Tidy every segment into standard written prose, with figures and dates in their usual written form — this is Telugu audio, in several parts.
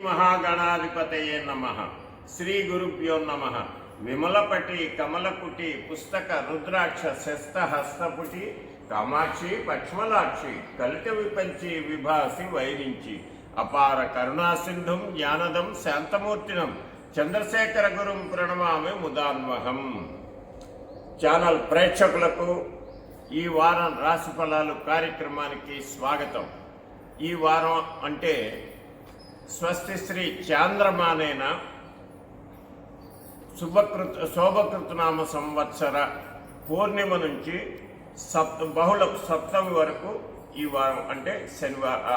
మహాగణాధిపతయే నమః. శ్రీ గురుభ్యో నమః. విమలపటి కమలకుటి పుస్తక రుద్రాక్ష శస్త హస్తపుటి కామాక్షి పక్ష్మలాక్షి కలిత విపంచి విభాసి వైరించి అపార కరుణాసింధుం జ్ఞానదం శాంతమూర్తినం చంద్రశేఖర గురుం ప్రణమామి ముదాన్వహం. ఛానల్ ప్రేక్షకులకు ఈ వారం రాశి ఫలాలు కార్యక్రమానికి స్వాగతం. ఈ వారం అంటే స్వస్తి శ్రీ చాంద్రమానేన శోభకృతనామ సంవత్సర పూర్ణిమ నుంచి బహుళ సప్తమి వరకు ఈ వారం అంటే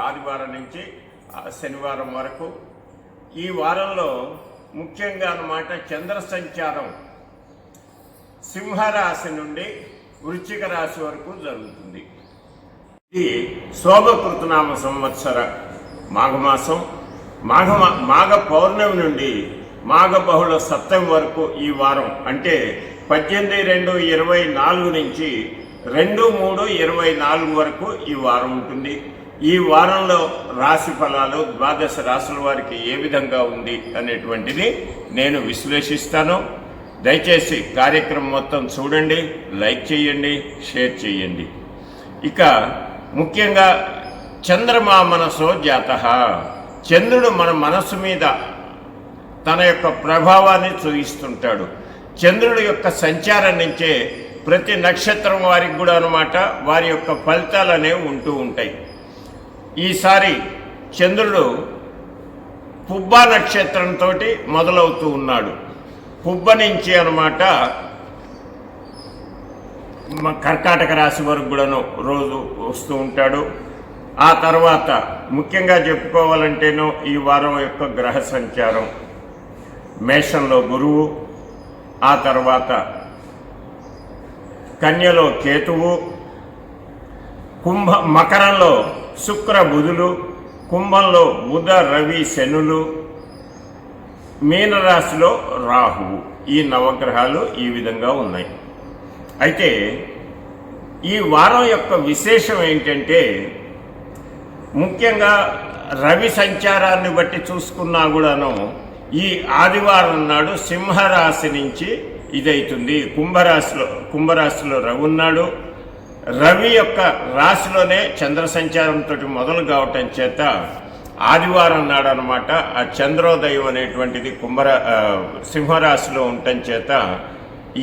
ఆదివారం నుంచి శనివారం వరకు ఈ వారంలో ముఖ్యంగా అన్నమాట చంద్ర సంచారం సింహరాశి నుండి వృశ్చిక రాశి వరకు జరుగుతుంది. ఇది శోభకృతనామ సంవత్సర మాఘమాసం మాఘ పౌర్ణమి నుండి మాఘ బహుళ సప్తమి వరకు ఈ వారం అంటే 18/2/24 నుంచి 2/3/24 వరకు ఈ వారం ఉంటుంది. ఈ వారంలో రాశి ఫలాలు ద్వాదశ రాశుల వారికి ఏ విధంగా ఉంది అనేటువంటిది నేను విశ్లేషిస్తాను. దయచేసి కార్యక్రమం మొత్తం చూడండి, లైక్ చేయండి, షేర్ చేయండి. ఇక ముఖ్యంగా చంద్రమా మనసో జాతః, చంద్రుడు మన మనస్సు మీద తన యొక్క ప్రభావాన్ని చూపిస్తుంటాడు. చంద్రుడి యొక్క సంచారం నుంచే ప్రతి నక్షత్రం వారికి కూడా అన్నమాట వారి యొక్క ఫలితాలు అనేవి ఉంటూ ఉంటాయి. ఈసారి చంద్రుడు పుబ్బ నక్షత్రంతో మొదలవుతూ ఉన్నాడు. పుబ్బ నుంచి అన్నమాట కర్కాటక రాశి వరకు కూడాను రోజు వస్తూ ఉంటాడు. ఆ తర్వాత ముఖ్యంగా చెప్పుకోవాలంటేనో ఈ వారం యొక్క గ్రహ సంచారం మేషంలో గురువు, ఆ తర్వాత కన్యలో కేతువు, మకరంలో శుక్ర బుధులు, కుంభంలో బుధ రవి శనులు, మీనరాశిలో రాహువు. ఈ నవగ్రహాలు ఈ విధంగా ఉన్నాయి. అయితే ఈ వారం యొక్క విశేషం ఏంటంటే ముఖ్యంగా రవి సంచారాన్ని బట్టి చూసుకున్నా కూడాను ఈ ఆదివారం నాడు సింహరాశి నుంచి ఇదవుతుంది. కుంభరాశిలో రవి ఉన్నాడు. రవి యొక్క రాశిలోనే చంద్ర సంచారంతో మొదలు కావటం చేత ఆదివారం నాడు అనమాట ఆ చంద్రోదయం అనేటువంటిది సింహరాశిలో ఉండటం చేత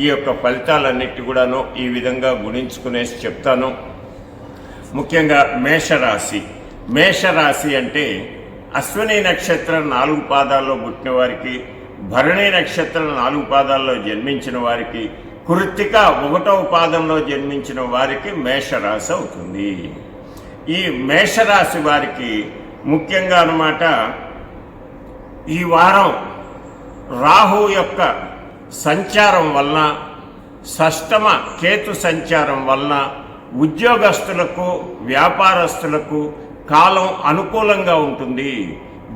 ఈ యొక్క ఫలితాలన్నిటి కూడాను ఈ విధంగా గుణించుకునేసి చెప్తాను. ముఖ్యంగా మేషరాశి అంటే అశ్విని నక్షత్రం 4 పాదాల్లో పుట్టిన వారికి, భరణి నక్షత్రం 4 పాదాల్లో జన్మించిన వారికి, కృత్తిక 1వ పాదంలో జన్మించిన వారికి మేషరాశి అవుతుంది. ఈ మేషరాశి వారికి ముఖ్యంగా అన్నమాట ఈ వారం రాహు యొక్క సంచారం వలన, షష్టమ కేతు సంచారం వలన ఉద్యోగస్తులకు వ్యాపారస్తులకు కాలం అనుకూలంగా ఉంటుంది.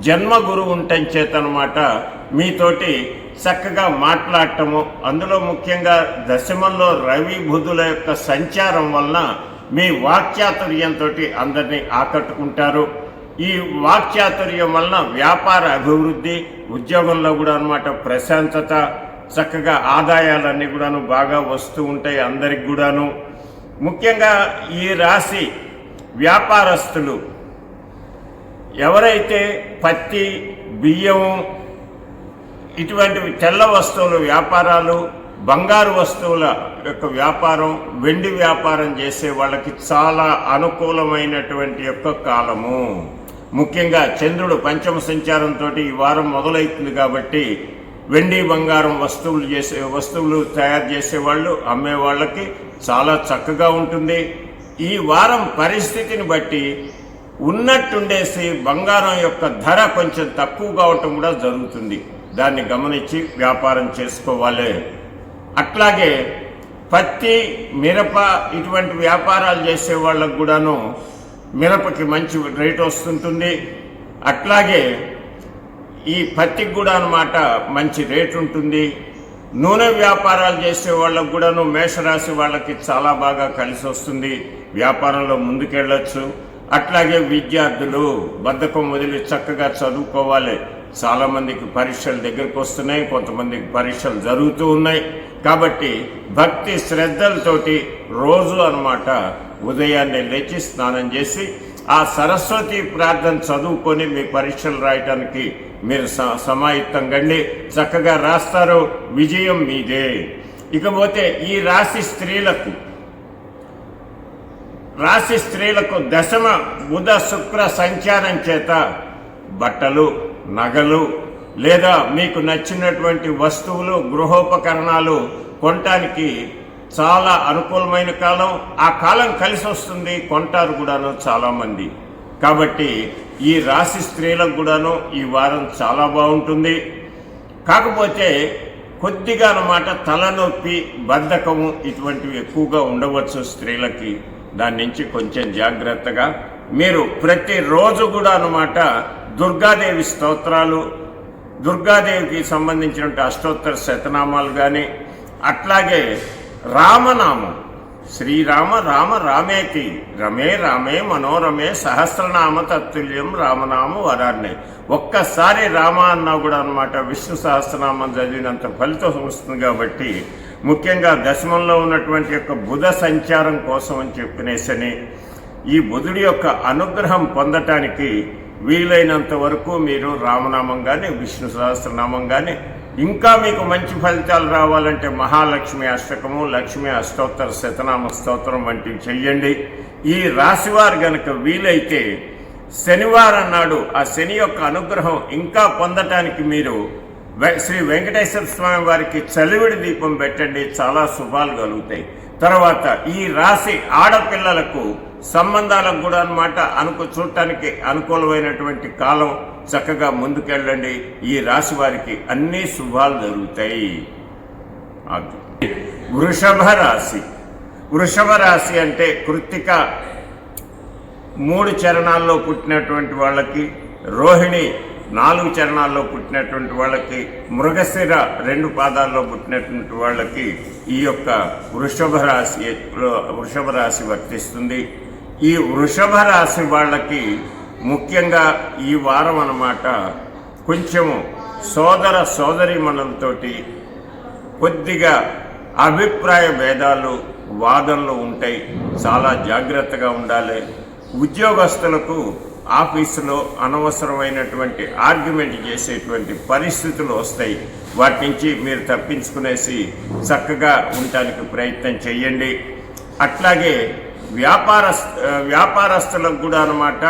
జన్మ గురువు ఉండటం చేతనమాట మీతోటి చక్కగా మాట్లాడటము, అందులో ముఖ్యంగా దశమంలో రవి బుధుల యొక్క సంచారం వలన మీ వాక్చాతుర్యంతో అందరినీ ఆకట్టుకుంటారు. ఈ వాక్చాతుర్యం వలన వ్యాపార అభివృద్ధి, ఉద్యోగంలో కూడా అన్నమాట ప్రశాంతత, చక్కగా ఆదాయాలన్నీ కూడాను బాగా వస్తూ ఉంటాయి అందరికి కూడాను. ముఖ్యంగా ఈ రాశి వ్యాపారస్తులు ఎవరైతే పత్తి, బియ్యం ఇటువంటివి తెల్ల వస్తువుల వ్యాపారాలు, బంగారు వస్తువుల యొక్క వ్యాపారం, వెండి వ్యాపారం చేసే వాళ్ళకి చాలా అనుకూలమైనటువంటి యొక్క కాలము. ముఖ్యంగా చంద్రుడు పంచమ సంచారంతో ఈ వారం మొదలవుతుంది కాబట్టి వెండి బంగారం వస్తువులు తయారు చేసేవాళ్ళు, అమ్మే వాళ్ళకి చాలా చక్కగా ఉంటుంది. ఈ వారం పరిస్థితిని బట్టి ఉన్నట్టుండేసి బంగారం యొక్క ధర కొంచెం తక్కువ కావటం కూడా జరుగుతుంది. దాన్ని గమనించి వ్యాపారం చేసుకోవాలి. అట్లాగే పత్తి, మిరప ఇటువంటి వ్యాపారాలు చేసే వాళ్ళకు కూడాను మిరపకి మంచి రేటు వస్తుంటుంది. అట్లాగే ఈ పత్తికి కూడా అన్నమాట మంచి రేటు ఉంటుంది. నూనె వ్యాపారాలు చేసే వాళ్ళకు కూడాను మేషరాశి వాళ్ళకి చాలా బాగా కలిసి వస్తుంది, వ్యాపారంలో ముందుకెళ్ళచ్చు. అట్లాగే విద్యార్థులు బద్ధకం వదిలి చక్కగా చదువుకోవాలి, చాలామందికి పరీక్షలు దగ్గరకు వస్తున్నాయి, కొంతమందికి పరీక్షలు జరుగుతూ ఉన్నాయి. కాబట్టి భక్తి శ్రద్ధలతోటి రోజు అన్నమాట ఉదయాన్నే లేచి స్నానం చేసి ఆ సరస్వతి ప్రార్థన చదువుకొని మీ పరీక్షలు రాయటానికి మీరు సమాయుక్తం కండి. చక్కగా రాస్తారు, విజయం మీదే. ఇకపోతే ఈ రాశి స్త్రీలకు దశమ బుధ శుక్ర సంచారం చేత బట్టలు, నగలు లేదా మీకు నచ్చినటువంటి వస్తువులు, గృహోపకరణాలు కొనటానికి చాలా అనుకూలమైన కాలం. ఆ కాలం కలిసి వస్తుంది, కొంటారు కూడాను చాలామంది. కాబట్టి ఈ రాశి స్త్రీలకు కూడాను ఈ వారం చాలా బాగుంటుంది. కాకపోతే కొద్దిగా అన్నమాట తలనొప్పి, బద్ధకము ఇటువంటివి ఎక్కువగా ఉండవచ్చు స్త్రీలకి. దాని నుంచి కొంచెం జాగ్రత్తగా మీరు ప్రతిరోజు కూడా అన్నమాట దుర్గాదేవి స్తోత్రాలు, దుర్గాదేవికి సంబంధించినటువంటి అష్టోత్తర శతనామాలు కానీ, అట్లాగే రామనామం, శ్రీరామ రామ రామేతి రమే రామే మనోరమే సహస్రనామ తత్తుల్యం రామనామ వరాన్నే. ఒక్కసారి రామ అన్నా కూడా అన్నమాట విష్ణు సహస్రనామం చదివినంత ఫలితం వస్తుంది. కాబట్టి ముఖ్యంగా దశమంలో ఉన్నటువంటి యొక్క బుధ సంచారం కోసం అని చెప్పినేసని ఈ బుధుడి యొక్క అనుగ్రహం పొందటానికి వీలైనంత వరకు మీరు రామనామం కానీ, విష్ణు సహస్రనామం కానీ, ఇంకా మీకు మంచి ఫలితాలు రావాలంటే మహాలక్ష్మి అష్టకము, లక్ష్మి అష్టోత్తర శతనామ స్తోత్రం వంటివి చెయ్యండి. ఈ రాశివారు గనక వీలైతే శనివారం నాడు ఆ శని యొక్క అనుగ్రహం ఇంకా పొందటానికి మీరు శ్రీ వెంకటేశ్వర స్వామి వారికి చలివిడి దీపం పెట్టండి, చాలా శుభాలు కలుగుతాయి. తర్వాత ఈ రాశి ఆడపిల్లలకు సంబంధాలకు కూడా అన్నమాట చూడటానికి అనుకూలమైనటువంటి కాలం. చక్కగా ముందుకెళ్ళండి. ఈ రాశి వారికి అన్ని శుభాలు జరుగుతాయి. వృషభ రాశి అంటే కృత్తిక 3 చరణాల్లో పుట్టినటువంటి వాళ్ళకి, రోహిణి 4 చరణాల్లో పుట్టినటువంటి వాళ్ళకి, మృగశిర 2 పాదాల్లో పుట్టినటువంటి వాళ్ళకి ఈ యొక్క వృషభ రాశి వర్తిస్తుంది. ఈ వృషభ రాశి వాళ్ళకి ముఖ్యంగా ఈ వారం అన్నమాట కొంచెము సోదరీమణులతో కొద్దిగా అభిప్రాయ భేదాలు, వాదనలు ఉంటాయి. చాలా జాగ్రత్తగా ఉండాలి. ఉద్యోగస్తులకు ఆఫీసులో అనవసరమైనటువంటి ఆర్గ్యుమెంట్ చేసేటువంటి పరిస్థితులు వస్తాయి. వాటి నుంచి మీరు తప్పించుకునేసి చక్కగా ఉండటానికి ప్రయత్నం చేయండి. అట్లాగే వ్యాపారస్తులకు కూడా అన్నమాట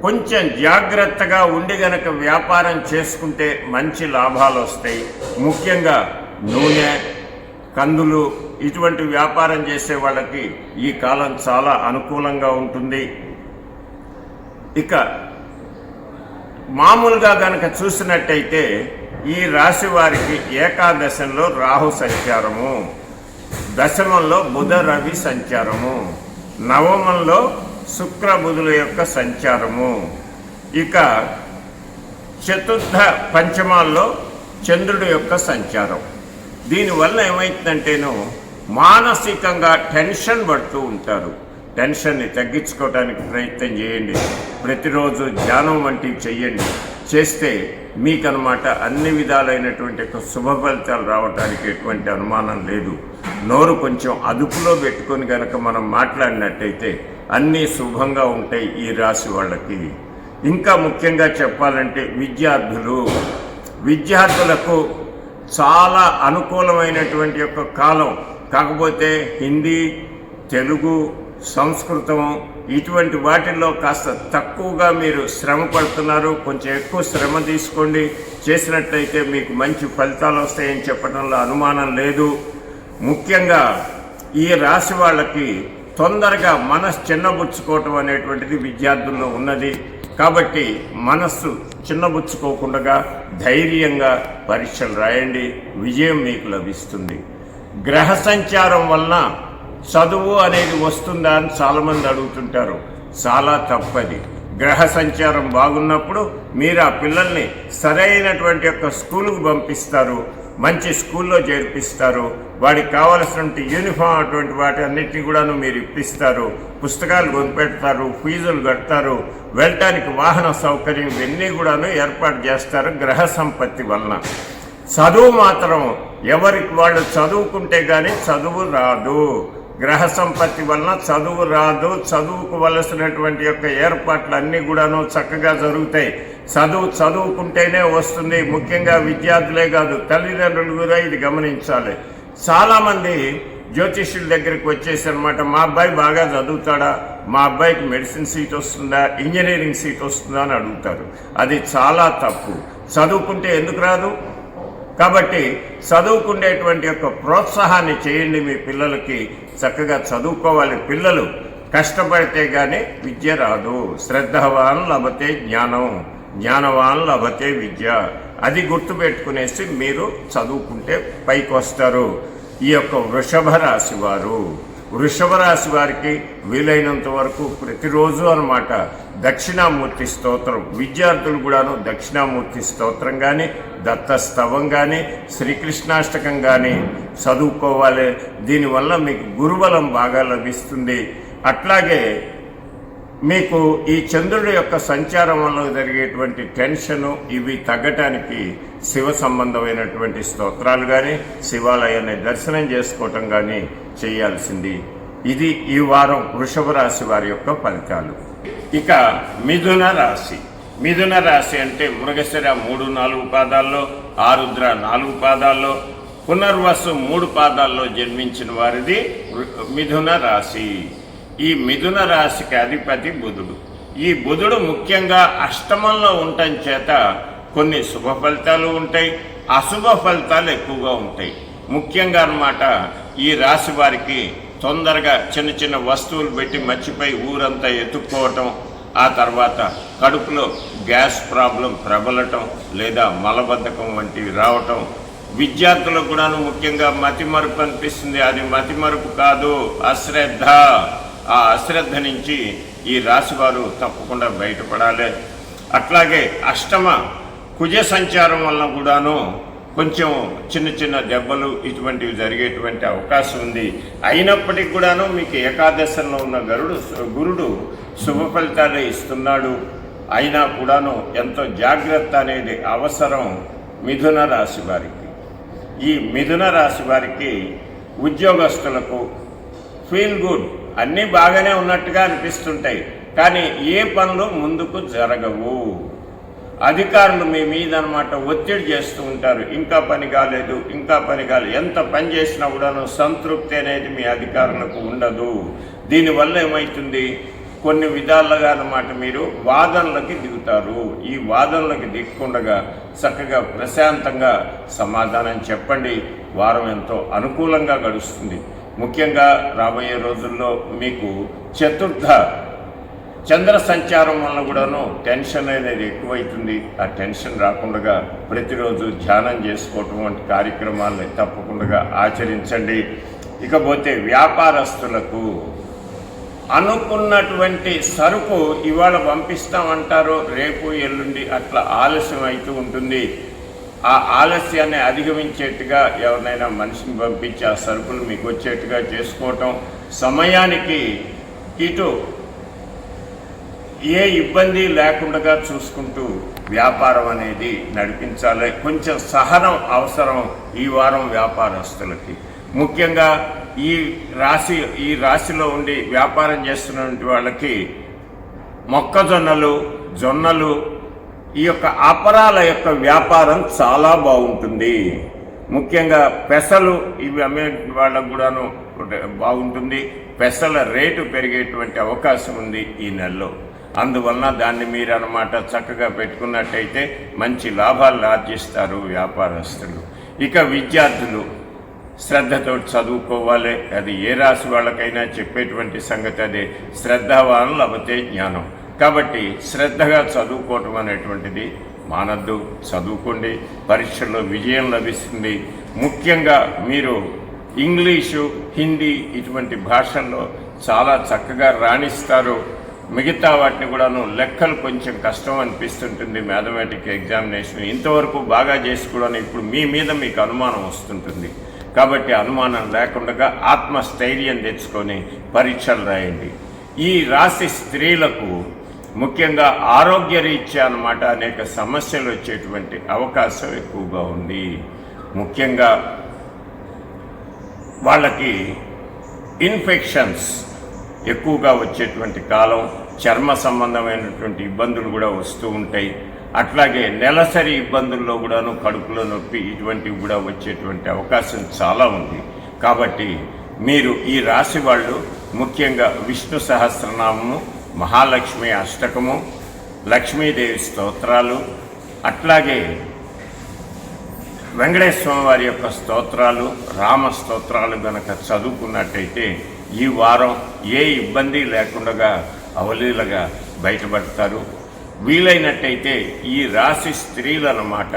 కొంచెం జాగ్రత్తగా ఉండి గనక వ్యాపారం చేసుకుంటే మంచి లాభాలు వస్తాయి. ముఖ్యంగా నూనె, కందులు ఇటువంటి వ్యాపారం చేసే వాళ్ళకి ఈ కాలం చాలా అనుకూలంగా ఉంటుంది. ఇక మామూలుగా గనక చూసినట్టయితే ఈ రాశి వారికి ఏకాదశంలో రాహు సంచారము, దశమంలో బుధ రవి సంచారము, నవమంలో శుక్ర బుధుల యొక్క సంచారము, ఇక చతుర్థ పంచమాల్లో చంద్రుడి యొక్క సంచారం. దీనివల్ల ఏమవుతుందంటేను మానసికంగా టెన్షన్ పడుతూ ఉంటారు. టెన్షన్ని తగ్గించుకోవడానికి ప్రయత్నం చేయండి. ప్రతిరోజు ధ్యానం వంటివి చెయ్యండి. చేస్తే మీకనమాట అన్ని విధాలైనటువంటి శుభ ఫలితాలు రావడానికి ఎటువంటి అనుమానం లేదు. నోరు కొంచెం అదుపులో పెట్టుకొని కనుక మనం మాట్లాడినట్టయితే అన్నీ శుభంగా ఉంటాయి ఈ రాశి వాళ్ళకి. ఇంకా ముఖ్యంగా చెప్పాలంటే విద్యార్థులకు చాలా అనుకూలమైనటువంటి యొక్క కాలం. కాకపోతే హిందీ, తెలుగు, సంస్కృతం ఇటువంటి వాటిల్లో కాస్త తక్కువగా మీరు శ్రమ పడుతున్నారు. కొంచెం ఎక్కువ శ్రమ తీసుకోండి. చేసినట్టయితే మీకు మంచి ఫలితాలు వస్తాయని చెప్పడంలో అనుమానం లేదు. ముఖ్యంగా ఈ రాశి వాళ్ళకి తొందరగా మనసు చిన్నబుచ్చుకోవటం అనేటువంటిది విద్యార్థుల్లో ఉన్నది. కాబట్టి మనస్సు చిన్నబుచ్చుకోకుండా ధైర్యంగా పరీక్షలు రాయండి, విజయం మీకు లభిస్తుంది. గ్రహ సంచారం వలన చదువు అనేది వస్తుందా అని చాలామంది అడుగుతుంటారు. చాలా తప్పది. గ్రహ సంచారం బాగున్నప్పుడు మీరు ఆ పిల్లల్ని సరైనటువంటి యొక్క స్కూలుకు పంపిస్తారు. మంచి స్కూల్లో చేర్పిస్తారు, వాడికి కావలసినటువంటి యూనిఫామ్ అటువంటి వాటి అన్నిటినీ కూడాను మీరు ఇప్పిస్తారు, పుస్తకాలు కొనిపెడతారు, ఫీజులు కడతారు, వెళ్ళటానికి వాహన సౌకర్యం ఇవన్నీ కూడాను ఏర్పాటు చేస్తారు గ్రహ సంపత్తి వలన. చదువు మాత్రం ఎవరికి వాళ్ళు చదువుకుంటే కానీ చదువు రాదు. గ్రహ సంపత్తి వలన చదువు రాదు. చదువుకు వలసినటువంటి యొక్క ఏర్పాట్లు అన్నీ కూడాను చక్కగా జరుగుతాయి. చదువుకుంటేనే వస్తుంది. ముఖ్యంగా విద్యార్థులే కాదు, తల్లిదండ్రులు కూడా ఇది గమనించాలి. చాలామంది జ్యోతిష్యుల దగ్గరికి వచ్చేసి అనమాట, మా అబ్బాయి బాగా చదువుతాడా, మా అబ్బాయికి మెడిసిన్ సీట్ వస్తుందా, ఇంజనీరింగ్ సీట్ వస్తుందా అని అడుగుతారు. అది చాలా తప్పు. చదువుకుంటే ఎందుకు రాదు? కాబట్టి చదువుకునేటువంటి యొక్క ప్రోత్సాహాన్ని చేయండి. మీ పిల్లలకి చక్కగా చదువుకోవాలి. పిల్లలు కష్టపడితే కానీ విద్య రాదు. శ్రద్ధవాన్ లభతే జ్ఞానం, జ్ఞానవాన్ లభతే విద్య. అది గుర్తుపెట్టుకునేసి మీరు చదువుకుంటే పైకి వస్తారు. ఈ యొక్క వృషభ రాశి వారికి వీలైనంత వరకు ప్రతిరోజు అన్నమాట దక్షిణామూర్తి స్తోత్రం, విద్యార్థులు కూడాను దక్షిణామూర్తి స్తోత్రం కానీ, దత్తస్తవం కానీ, శ్రీకృష్ణాష్టకం కానీ చదువుకోవాలి. దీనివల్ల మీకు గురుబలం బాగా లభిస్తుంది. అట్లాగే మీకు ఈ చంద్రుడి యొక్క సంచారం వల్ల జరిగేటువంటి టెన్షను ఇవి తగ్గటానికి శివ సంబంధమైనటువంటి స్తోత్రాలు కానీ, శివాలయాన్ని దర్శనం చేసుకోవటం కానీ చేయాల్సింది. ఇది ఈ వారం వృషభ రాశి వారి యొక్క ఫలితాలు. ఇక మిథున రాశి అంటే మృగశిర 3-4 పాదాల్లో, ఆరుద్ర 4 పాదాల్లో, పునర్వసు 3 పాదాల్లో జన్మించిన వారిది మిథున రాశి. ఈ మిథున రాశికి అధిపతి బుధుడు. ఈ బుధుడు ముఖ్యంగా అష్టమంలో ఉండటం చేత కొన్ని శుభ ఫలితాలు ఉంటాయి, అశుభ ఫలితాలు ఎక్కువగా ఉంటాయి. ముఖ్యంగా అన్నమాట ఈ రాశి వారికి తొందరగా చిన్న చిన్న వస్తువులు పెట్టి మర్చిపోయి ఊరంతా ఎత్తుక్కోవటం, ఆ తర్వాత కడుపులో గ్యాస్ ప్రాబ్లం ప్రబలటం లేదా మలబద్ధకం వంటివి రావటం. విద్యార్థులకు కూడాను ముఖ్యంగా మతిమరుపు అనిపిస్తుంది. అది మతిమరుపు కాదు, అశ్రద్ధ. ఆ అశ్రద్ధ నుంచి ఈ రాశివారు తప్పకుండా బయటపడాలి. అట్లాగే అష్టమ కుజ సంచారం వల్ల కూడాను కొంచెం చిన్న చిన్న దెబ్బలు ఇటువంటివి జరిగేటువంటి అవకాశం ఉంది. అయినప్పటికీ కూడాను మీకు ఏకాదశంలో ఉన్న గురుడు శుభ ఫలితాలే ఇస్తున్నాడు. అయినా కూడాను ఎంతో జాగ్రత్త అనేది అవసరం మిథున రాశి వారికి. ఈ మిథున రాశి వారికి ఉద్యోగస్తులకు ఫీల్ గుడ్, అన్నీ బాగానే ఉన్నట్టుగా అనిపిస్తుంటాయి, కానీ ఏ పనులు ముందుకు జరగవు. అధికారులు మీ మీద అన్నమాట ఒత్తిడి చేస్తూ ఉంటారు. ఇంకా పని కాలేదు. ఎంత పని చేసినా కూడాను సంతృప్తి అనేది మీ అధికారులకు ఉండదు. దీనివల్ల ఏమవుతుంది, కొన్ని విధాలుగా అన్నమాట మీరు వాదనలకి దిగుతారు. ఈ వాదనలకి దిక్కుండగా చక్కగా ప్రశాంతంగా సమాధానం చెప్పండి. వారం ఎంతో అనుకూలంగా గడుస్తుంది. ముఖ్యంగా రాబోయే రోజుల్లో మీకు చతుర్థ చంద్ర సంచారం వల్ల కూడాను టెన్షన్ అనేది ఎక్కువైతుంది. ఆ టెన్షన్ రాకుండా ప్రతిరోజు ధ్యానం చేసుకోవటం వంటి కార్యక్రమాలని తప్పకుండా ఆచరించండి. ఇకపోతే వ్యాపారస్తులకు అనుకున్నటువంటి సరుకు ఇవాళ పంపిస్తామంటారు, రేపు ఎల్లుండి అట్లా ఆలస్యం అవుతూ ఉంటుంది. ఆ ఆలస్యాన్ని అధిగమించేట్టుగా ఎవరినైనా మనిషిని పంపించి ఆ సరుకులు మీకు వచ్చేట్టుగా చేసుకోవటం, సమయానికి ఇటు ఏ ఇబ్బంది లేకుండా చూసుకుంటూ వ్యాపారం అనేది నడిపించాలి. కొంచెం సహనం అవసరం ఈ వారం వ్యాపారస్తులకి. ముఖ్యంగా ఈ రాశిలో ఉండి వ్యాపారం చేస్తున్నటువంటి వాళ్ళకి మొక్కజొన్నలు, జొన్నలు, ఈ యొక్క అపరాల యొక్క వ్యాపారం చాలా బాగుంటుంది. ముఖ్యంగా పెసలు ఇవి అమ్మే వాళ్ళకు కూడాను బాగుంటుంది. పెసల రేటు పెరిగేటువంటి అవకాశం ఉంది ఈ నెలలో. అందువలన దాన్ని మీరు అన్నమాట చక్కగా పెట్టుకున్నట్టయితే మంచి లాభాలు ఆర్జిస్తారు వ్యాపారస్తులు. ఇక విద్యార్థులు శ్రద్ధతో చదువుకోవాలి. అది ఏ రాశి వాళ్ళకైనా చెప్పేటువంటి సంగతి అదే. శ్రద్ధవాన్ లభతే జ్ఞానం. కాబట్టి శ్రద్ధగా చదువుకోవటం అనేటువంటిది మానద్దు. చదువుకోండి, పరీక్షల్లో విజయం లభిస్తుంది. ముఖ్యంగా మీరు ఇంగ్లీషు, హిందీ ఇటువంటి భాషల్లో చాలా చక్కగా రాణిస్తారు. మిగతా వాటిని కూడాను లెక్కలు కొంచెం కష్టం అనిపిస్తుంటుంది. మ్యాథమెటిక్ ఎగ్జామినేషన్ ఇంతవరకు బాగా చేసి కూడా ఇప్పుడు మీ మీద మీకు అనుమానం వస్తుంటుంది. కాబట్టి అనుమానం లేకుండా ఆత్మస్థైర్యం తెచ్చుకొని పరీక్షలు రాయండి. ఈ రాశి స్త్రీలకు ముఖ్యంగా ఆరోగ్యరీత్యా అన్నమాట అనేక సమస్యలు వచ్చేటువంటి అవకాశం ఎక్కువగా ఉంది. ముఖ్యంగా వాళ్ళకి ఇన్ఫెక్షన్స్ ఎక్కువగా వచ్చేటువంటి కాలం, చర్మ సంబంధమైనటువంటి ఇబ్బందులు కూడా వస్తూ ఉంటాయి. అట్లాగే నెలసరి ఇబ్బందుల్లో కూడాను కడుపులో నొప్పి ఇటువంటివి కూడా వచ్చేటువంటి అవకాశం చాలా ఉంది. కాబట్టి మీరు ఈ రాశి వాళ్ళు ముఖ్యంగా విష్ణు సహస్రనామము, మహాలక్ష్మి అష్టకము, లక్ష్మీదేవి స్తోత్రాలు, అట్లాగే వెంకటేశ్వర వారి యొక్క స్తోత్రాలు, రామ స్తోత్రాలు గనక చదువుకున్నట్టయితే ఈ వారం ఏ ఇబ్బంది లేకుండా అవలీలగా బయటపడతారు. వీలైనట్టయితే ఈ రాశి స్త్రీలు అన్నమాట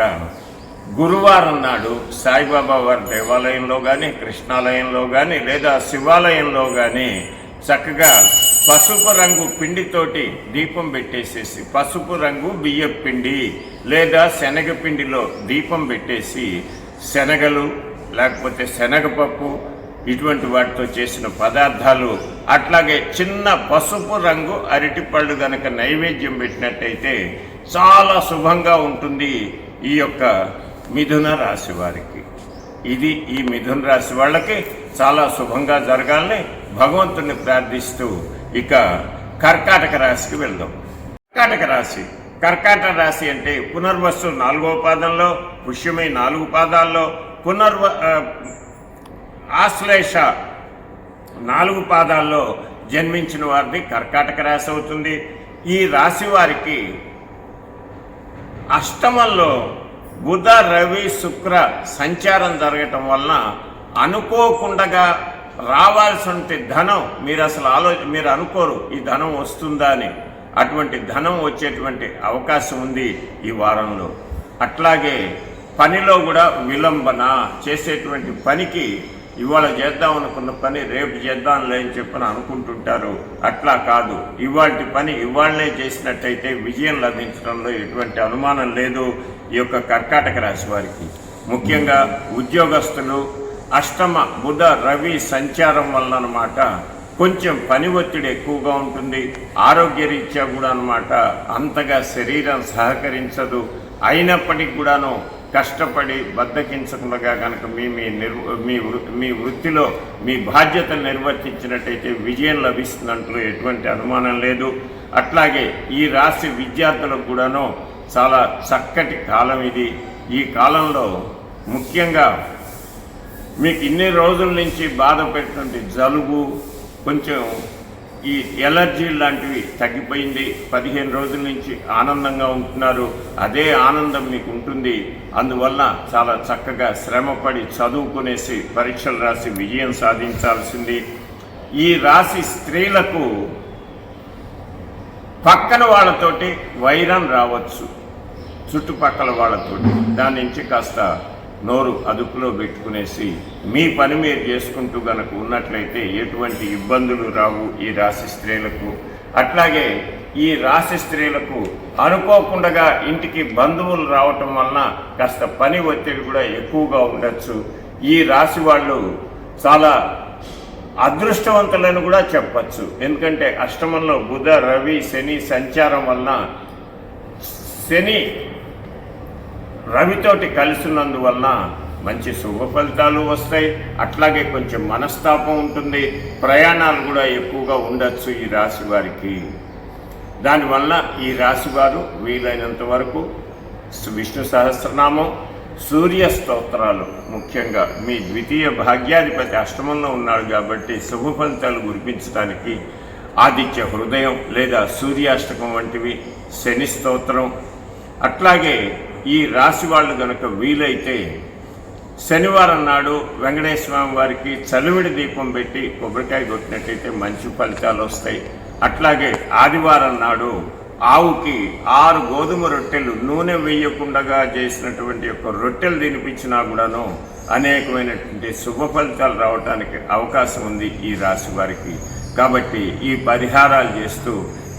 గురువారం నాడు సాయిబాబా వారి దేవాలయంలో కానీ, కృష్ణాలయంలో కానీ, లేదా శివాలయంలో కానీ చక్కగా పసుపు రంగు పిండితోటి దీపం పెట్టేసేసి, పసుపు రంగు బియ్యం పిండి లేదా శనగపిండిలో దీపం పెట్టేసి, శనగలు లేకపోతే శనగపప్పు ఇటువంటి వాటితో చేసిన పదార్థాలు, అట్లాగే చిన్న పసుపు రంగు అరటిపళ్ళు గనక నైవేద్యం పెట్టినట్టయితే చాలా శుభంగా ఉంటుంది ఈ యొక్క మిథున రాశి వారికి. ఇది ఈ మిథున రాశి వాళ్ళకి చాలా శుభంగా జరగాలని భగవంతుని ప్రార్థిస్తూ ఇక కర్కాటక రాశికి వెళ్దాం. కర్కాటక రాశి అంటే పునర్వసు 4వ పాదంలో, పుష్యమి 4 పాదాల్లో, ఆశ్లేష 4 పాదాల్లో జన్మించిన వారిది కర్కాటక రాశి అవుతుంది. ఈ రాశి వారికి అష్టమంలో బుధ, రవి, శుక్ర సంచారం జరగటం వలన అనుకోకుండా రావాల్సిన ధనం మీరు అనుకోరు ఈ ధనం వస్తుందా అని. అటువంటి ధనం వచ్చేటువంటి అవకాశం ఉంది ఈ వారంలో. అట్లాగే పనిలో కూడా విలంబన, చేసేటువంటి పనికి ఇవాళ చేద్దాం అనుకున్న పని రేపు చేద్దాంలే అని చెప్పని అనుకుంటుంటారు. అట్లా కాదు, ఇవాళ పని ఇవాళనే చేసినట్టయితే విజయం లభించడంలో ఎటువంటి అనుమానం లేదు ఈ యొక్క కర్కాటక రాశి వారికి. ముఖ్యంగా ఉద్యోగస్తులు అష్టమ బుధ రవి సంచారం వలన అన్నమాట కొంచెం పని ఒత్తిడి ఎక్కువగా ఉంటుంది. ఆరోగ్యరీత్యా కూడా అన్నమాట అంతగా శరీరం సహకరించదు. అయినప్పటికీ కూడాను కష్టపడి బద్దకించకుండా కనుక మీ వృత్తిలో మీ బాధ్యతను నిర్వర్తించినట్టయితే విజయం లభిస్తున్నట్లు ఎటువంటి అనుమానం లేదు. అట్లాగే ఈ రాశి విద్యార్థులకు కూడాను చాలా చక్కటి కాలం ఇది. ఈ కాలంలో ముఖ్యంగా మీకు ఇన్ని రోజుల నుంచి బాధ పెడుతుంది జలుబు, కొంచెం ఈ ఎలర్జీ లాంటివి తగ్గిపోయింది. 15 రోజుల నుంచి ఆనందంగా ఉంటున్నారు. అదే ఆనందం మీకు ఉంటుంది. అందువల్ల చాలా చక్కగా శ్రమపడి చదువుకునేసి పరీక్షలు రాసి విజయం సాధించాల్సింది. ఈ రాశి స్త్రీలకు పక్కన వాళ్ళతోటి వైరం రావచ్చు, చుట్టుపక్కల వాళ్ళతోటి. దాని నుంచి కాస్త నోరు అదుపులో పెట్టుకునేసి మీ పని మీరు చేసుకుంటూ గనక ఉన్నట్లయితే ఎటువంటి ఇబ్బందులు రావు ఈ రాశి స్త్రీలకు. అట్లాగే ఈ రాశి స్త్రీలకు అనుకోకుండా ఇంటికి బంధువులు రావటం వలన కాస్త పని ఒత్తిడి కూడా ఎక్కువగా ఉండొచ్చు. ఈ రాశి వాళ్ళు చాలా అదృష్టవంతులను కూడా చెప్పచ్చు. ఎందుకంటే అష్టమంలో బుధ రవి శని సంచారం వలన శని రవితోటి కలిసినందువలన మంచి శుభ ఫలితాలు వస్తాయి. అట్లాగే కొంచెం మనస్తాపం ఉంటుంది, ప్రయాణాలు కూడా ఎక్కువగా ఉండొచ్చు ఈ రాశి వారికి. దానివల్ల ఈ రాశి వారు వీలైనంత వరకు విష్ణు సహస్రనామం, సూర్య స్తోత్రాలు, ముఖ్యంగా మీ ద్వితీయ భాగ్యాధిపతి అష్టమంలో ఉన్నాడు కాబట్టి శుభ ఫలితాలు కురిపించడానికి ఆదిత్య హృదయం లేదా సూర్యాష్టకం వంటివి, శని స్తోత్రం. అట్లాగే ఈ రాశి వాళ్ళు కనుక వీలైతే శనివారం నాడు వెంకటేశ్వర వారికి చలివిడి దీపం పెట్టి కొబ్బరికాయ కొట్టినట్టయితే మంచి ఫలితాలు వస్తాయి. అట్లాగే ఆదివారం నాడు ఆవుకి 6 గోధుమ రొట్టెలు నూనె వేయకుండా చేసినటువంటి యొక్క రొట్టెలు తినిపించినా కూడాను అనేకమైనటువంటి శుభ ఫలితాలు రావడానికి అవకాశం ఉంది ఈ రాశి వారికి. కాబట్టి ఈ పరిహారాలు చేస్తూ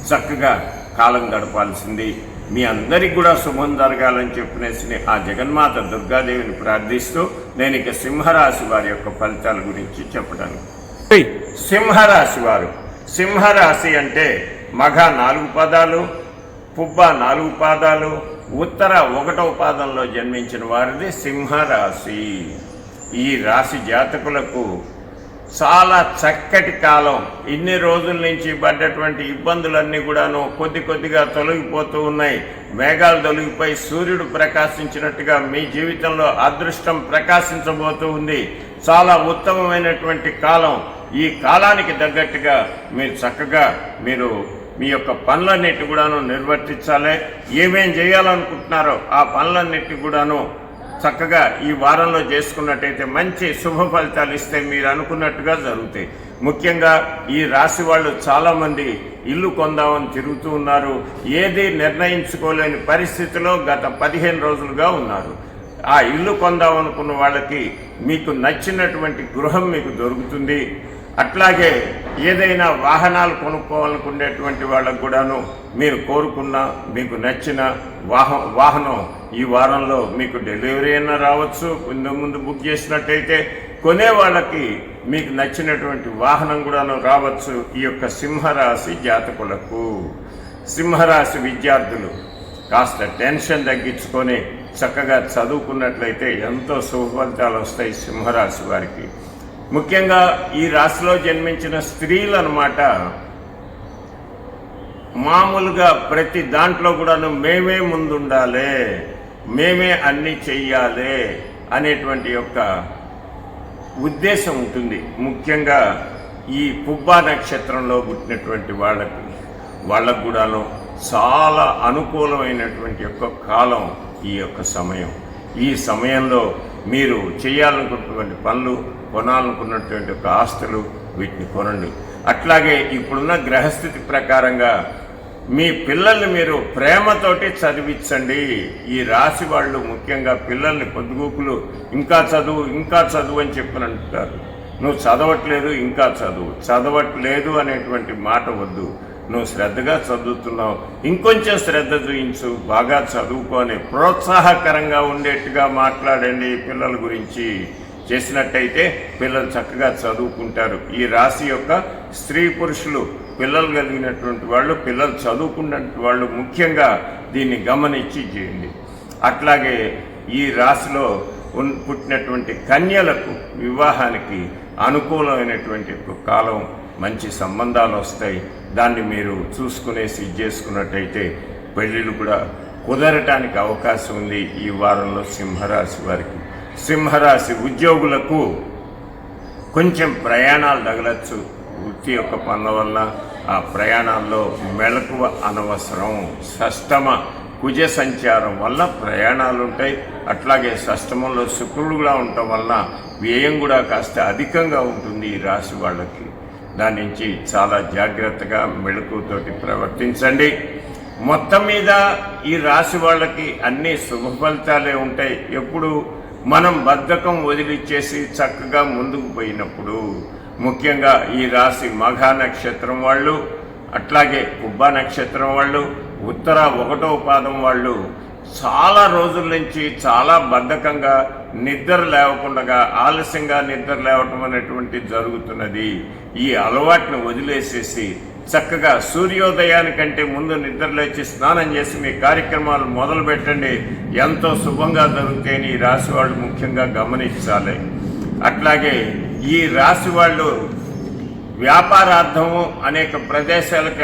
చక్కగా కాలం గడపాల్సింది. మీ అందరికి కూడా శుభం జరగాలని చెప్పినేసి ఆ జగన్మాత దుర్గాదేవిని ప్రార్థిస్తూ నేను ఇక సింహరాశి వారి యొక్క ఫలితాల గురించి చెప్పడానికి. సింహరాశి వారు, సింహరాశి అంటే మఘ 4 పాదాలు, పుబ్బ 4 పాదాలు, ఉత్తర 1వ పాదంలో జన్మించిన వారిది సింహరాశి. ఈ రాశి జాతకులకు చాలా చక్కటి కాలం. ఇన్ని రోజుల నుంచి పడ్డటువంటి ఇబ్బందులన్నీ కూడాను కొద్దిగా తొలగిపోతూ ఉన్నాయి. మేఘాలు తొలగిపోయి సూర్యుడు ప్రకాశించినట్టుగా మీ జీవితంలో అదృష్టం ప్రకాశించబోతూ ఉంది. చాలా ఉత్తమమైనటువంటి కాలం. ఈ కాలానికి తగ్గట్టుగా మీరు చక్కగా మీ యొక్క పనులన్నిటి కూడాను నిర్వర్తించాలి. ఏమేం చేయాలనుకుంటున్నారో ఆ పనులన్నిటి కూడాను చక్కగా ఈ వారంలో చేసుకున్నట్టయితే మంచి శుభ ఫలితాలు ఇస్తే మీరు అనుకున్నట్టుగా జరుగుతాయి. ముఖ్యంగా ఈ రాశి వాళ్ళు చాలామంది ఇల్లు కొందామని తిరుగుతూ ఉన్నారు. ఏది నిర్ణయించుకోలేని పరిస్థితిలో గత 15 రోజులుగా ఉన్నారు. ఆ ఇల్లు కొందామనుకున్న వాళ్ళకి మీకు నచ్చినటువంటి గృహం మీకు దొరుకుతుంది. అట్లాగే ఏదైనా వాహనాలు కొనుక్కోవాలనుకునేటువంటి వాళ్ళకు కూడాను మీరు కోరుకున్న మీకు నచ్చిన వాహనం ఈ వారంలో మీకు డెలివరీ అయినా రావచ్చు. ముందు బుక్ చేసినట్టయితే కొనే వాళ్ళకి మీకు నచ్చినటువంటి వాహనం కూడాను రావచ్చు. ఈ యొక్క సింహరాశి జాతకులకు, సింహరాశి విద్యార్థులు కాస్త టెన్షన్ తగ్గించుకొని చక్కగా చదువుకున్నట్లయితే ఎంతో శుభ ఫలితాలు వస్తాయి సింహరాశి వారికి. ముఖ్యంగా ఈ రాశిలో జన్మించిన స్త్రీలు అన్నమాట, మామూలుగా ప్రతి దాంట్లో కూడాను మేమే ముందుండాలి, మేమే అన్నీ చెయ్యాలి అనేటువంటి యొక్క ఉద్దేశం ఉంటుంది. ముఖ్యంగా ఈ పుబ్బా నక్షత్రంలో పుట్టినటువంటి వాళ్ళకు కూడాను చాలా అనుకూలమైనటువంటి యొక్క కాలం ఈ యొక్క సమయం. ఈ సమయంలో మీరు చేయాలనుకున్నటువంటి పనులు, కొనాలనుకున్నటువంటి ఒక ఆస్తులు వీటిని కొనండి. అట్లాగే ఇప్పుడున్న గ్రహస్థితి ప్రకారంగా మీ పిల్లల్ని మీరు ప్రేమతోటి చదివించండి. ఈ రాశి వాళ్ళు ముఖ్యంగా పిల్లల్ని పొద్దుగూకులు ఇంకా చదువు అని చెప్పని అంటారు. నువ్వు చదవట్లేదు, ఇంకా చదవట్లేదు అనేటువంటి మాట వద్దు. నువ్వు శ్రద్ధగా చదువుతున్నావు, ఇంకొంచెం శ్రద్ధ చూయించు, బాగా చదువుకొని ప్రోత్సాహకరంగా ఉండేట్టుగా మాట్లాడండి. పిల్లల గురించి చేసినట్టయితే పిల్లలు చక్కగా చదువుకుంటారు. ఈ రాశి యొక్క స్త్రీ పురుషులు పిల్లలు కలిగినటువంటి వాళ్ళు, పిల్లలు చదువుకున్నటువంటి వాళ్ళు ముఖ్యంగా దీన్ని గమనించి చేయండి. అట్లాగే ఈ రాశిలో పుట్టినటువంటి కన్యలకు వివాహానికి అనుకూలమైనటువంటి కాలం, మంచి సంబంధాలు వస్తాయి. దాన్ని మీరు చూసుకునేసి చేసుకున్నట్టయితే పెళ్ళిళ్ళు కూడా కుదరటానికి అవకాశం ఉంది ఈ వారంలో సింహరాశి వారికి. సింహరాశి ఉద్యోగులకు కొంచెం ప్రయాణాలు తగలచ్చు. వృత్తి యొక్క పనుల వల్ల ఆ ప్రయాణాల్లో మెలకువ అనవసరం. షష్టమ కుజ సంచారం వల్ల ప్రయాణాలు ఉంటాయి. అట్లాగే షష్టమంలో శుక్రుడు కూడా ఉండటం వల్ల వ్యయం కూడా కాస్త అధికంగా ఉంటుంది ఈ రాశి వాళ్ళకి. దాని నుంచి చాలా జాగ్రత్తగా మెళకువతోటి ప్రవర్తించండి. మొత్తం మీద ఈ రాశి వాళ్ళకి అన్ని శుభ ఫలితాలే ఉంటాయి. ఎప్పుడు మనం బద్ధకం వదిలిచ్చేసి చక్కగా ముందుకు పోయినప్పుడు. ముఖ్యంగా ఈ రాశి మఘ నక్షత్రం వాళ్ళు, అట్లాగే పుబ్బ నక్షత్రం వాళ్ళు, ఉత్తర 1వ పాదం వాళ్ళు చాలా రోజుల నుంచి చాలా బద్ధకంగా నిద్ర లేవకుండా ఆలస్యంగా నిద్ర లేవటం అనేటువంటిది జరుగుతున్నది. ఈ అలవాటును వదిలేసేసి చక్కగా సూర్యోదయానికంటే ముందు నిద్ర లేచి స్నానం చేసి మీ కార్యక్రమాలు మొదలు పెట్టండి. ఎంతో శుభంగా జరుగుతాయని ఈ రాశి వాళ్ళు ముఖ్యంగా గమనించాలి. అట్లాగే ఈ రాశి వాళ్ళు వ్యాపారార్థము అనేక ప్రదేశాలకు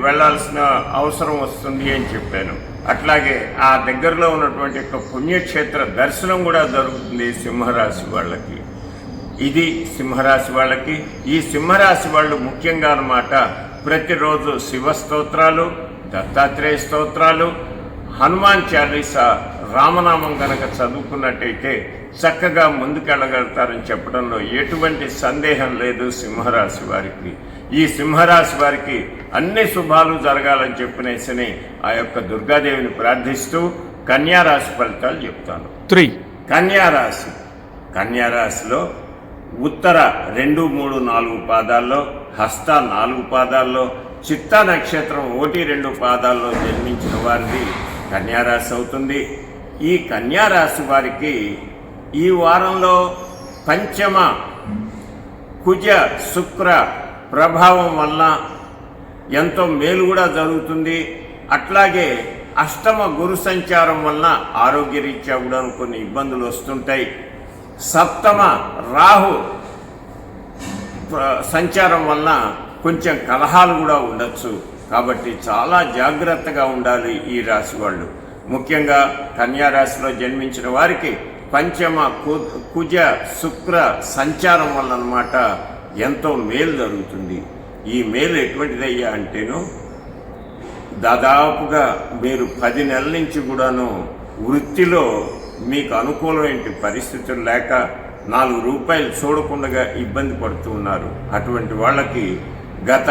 వెళ్ళాల్సిన అవసరం వస్తుంది అని చెప్పాను. అట్లాగే ఆ దగ్గరలో ఉన్నటువంటి యొక్క పుణ్యక్షేత్ర దర్శనం కూడా జరుగుతుంది సింహరాశి వాళ్ళకి. ఇది సింహరాశి వాళ్ళకి. ఈ సింహరాశి వాళ్ళు ముఖ్యంగా అన్నమాట ప్రతిరోజు శివ స్తోత్రాలు, దత్తాత్రేయ స్తోత్రాలు, హనుమాన్ చాలీసా, రామనామం కనుక చదువుకున్నట్టయితే చక్కగా ముందుకెళ్ళగలుగుతారని చెప్పడంలో ఎటువంటి సందేహం లేదు సింహరాశి వారికి. ఈ సింహరాశి వారికి అన్ని శుభాలు జరగాలని చెప్పినేసి ఆ యొక్క దుర్గాదేవిని ప్రార్థిస్తూ కన్యారాశి ఫలితాలు చెప్తాను. కన్యారాశిలో ఉత్తర 2, 3, 4 పాదాల్లో, హస్త 4 పాదాల్లో, చిత్తా నక్షత్రం 1-2 పాదాల్లో జన్మించిన వారిది కన్యారాశి అవుతుంది. ఈ కన్యారాశి వారికి ఈ వారంలో పంచమ కుజ శుక్ర ప్రభావం వల్ల ఎంతో మేలు కూడా జరుగుతుంది. అట్లాగే అష్టమ గురు సంచారం వలన ఆరోగ్యరీత్యా కూడా కొన్ని ఇబ్బందులు వస్తుంటాయి. సప్తమ రాహు సంచారం వలన కొంచెం కలహాలు కూడా ఉండొచ్చు. కాబట్టి చాలా జాగ్రత్తగా ఉండాలి ఈ రాశి వాళ్ళు. ముఖ్యంగా కన్యారాశిలో జన్మించిన వారికి పంచమ కుజ శుక్ర సంచారం వల్ల అన్నమాట ఎంతో మేలు జరుగుతుంది. ఈ మేలు ఎటువంటిదయ్యా అంటేను, దాదాపుగా మీరు 10 నెలల నుంచి కూడాను వృత్తిలో మీకు అనుకూలమైన పరిస్థితులు లేక 4 రూపాయలు చూడకుండా ఇబ్బంది పడుతూ ఉన్నారు. అటువంటి వాళ్ళకి గత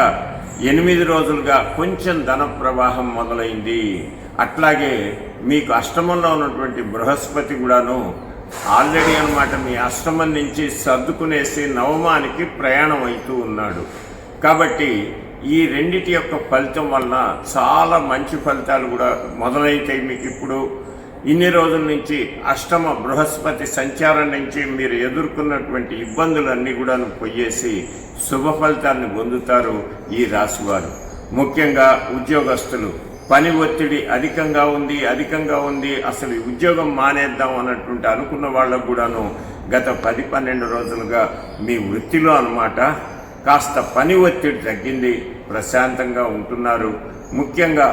8 రోజులుగా కొంచెం ధన ప్రవాహం మొదలైంది. అట్లాగే మీకు అష్టమంలో ఉన్నటువంటి బృహస్పతి కూడాను ఆల్రెడీ అన్నమాట మీ అష్టమం నుంచి సర్దుకునేసి నవమానికి ప్రయాణం అవుతూ ఉన్నాడు. కాబట్టి ఈ రెండిటి యొక్క ఫలితం వలన చాలా మంచి ఫలితాలు కూడా మొదలైతాయి. మీకు ఇప్పుడు ఇన్ని రోజుల నుంచి అష్టమ బృహస్పతి సంచారం నుంచి మీరు ఎదుర్కొన్నటువంటి ఇబ్బందులన్నీ కూడా పోయేసి శుభ ఫలితాన్ని పొందుతారు ఈ రాశివారు. ముఖ్యంగా ఉద్యోగస్తులు పని ఒత్తిడి అధికంగా ఉంది, అసలు ఉద్యోగం మానేద్దాం అన్నటువంటి అనుకున్న వాళ్ళకు కూడాను గత 10-12 రోజులుగా మీ వృత్తిలో అన్నమాట కాస్త పని ఒత్తిడి తగ్గింది, ప్రశాంతంగా ఉంటున్నారు. ముఖ్యంగా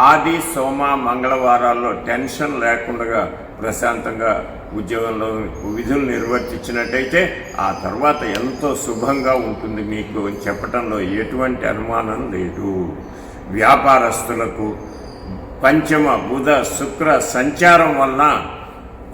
ఆది సోమ మంగళవారాల్లో టెన్షన్ లేకుండా ప్రశాంతంగా ఉద్యోగంలో విధులు నిర్వర్తించినట్టయితే ఆ తర్వాత ఎంతో శుభంగా ఉంటుంది మీకు చెప్పడంలో ఎటువంటి అనుమానం లేదు. వ్యాపారస్తులకు పంచమ బుధ శుక్ర సంచారం వలన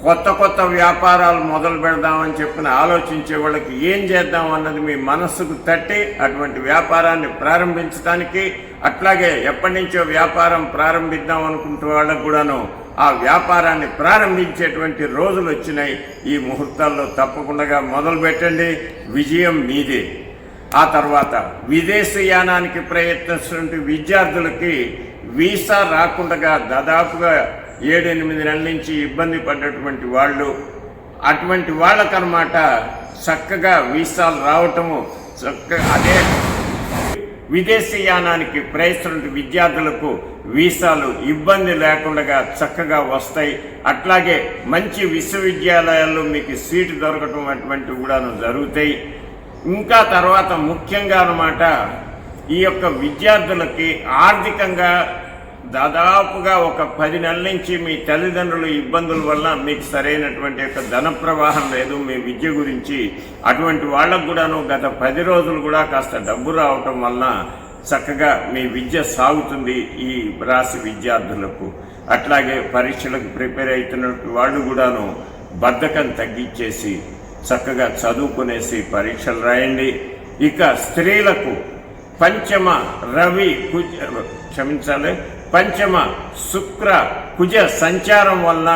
కొత్త వ్యాపారాలు మొదలు పెడదామని చెప్పిన ఆలోచించే వాళ్ళకి ఏం చేద్దాం అన్నది మీ మనస్సుకు తట్టి అటువంటి వ్యాపారాన్ని ప్రారంభించడానికి, అట్లాగే ఎప్పటి నుంచో వ్యాపారం ప్రారంభిద్దాం అనుకుంటున్న వాళ్ళకు కూడాను ఆ వ్యాపారాన్ని ప్రారంభించేటువంటి రోజులు వచ్చినాయి. ఈ ముహూర్తాల్లో తప్పకుండా మొదలు పెట్టండి, విజయం మీదే. ఆ తర్వాత విదేశీయానానికి ప్రయత్నిస్తున్న విద్యార్థులకి వీసా రాకుండా దాదాపుగా 7-8 నెలల నుంచి ఇబ్బంది పడ్డటువంటి వాళ్ళు, అటువంటి వాళ్ళకన్నమాట చక్కగా వీసాలు రావటము అదే విదేశీయానానికి ప్రయత్నిస్తున్న విద్యార్థులకు వీసాలు ఇబ్బంది లేకుండా చక్కగా వస్తాయి. అట్లాగే మంచి విశ్వవిద్యాలయాల్లో మీకు సీటు దొరకటం అటువంటివి కూడా జరుగుతాయి. ఇంకా తర్వాత ముఖ్యంగా అన్నమాట ఈ యొక్క విద్యార్థులకి ఆర్థికంగా దాదాపుగా ఒక 10 నెలల నుంచి మీ తల్లిదండ్రుల ఇబ్బందుల వల్ల మీకు సరైనటువంటి యొక్క ధన ప్రవాహం లేదు మీ విద్య గురించి. అటువంటి వాళ్ళకు కూడాను గత 10 రోజులు కూడా కాస్త డబ్బు రావటం వలన చక్కగా మీ విద్య సాగుతుంది ఈ రాశి విద్యార్థులకు. అట్లాగే పరీక్షలకు ప్రిపేర్ అవుతున్న వాళ్ళు కూడాను బద్ధకం తగ్గించేసి చక్కగా చదువుకునేసి పరీక్షలు రాయండి. ఇక స్త్రీలకు పంచమ శుక్ర కుజ సంచారం వలన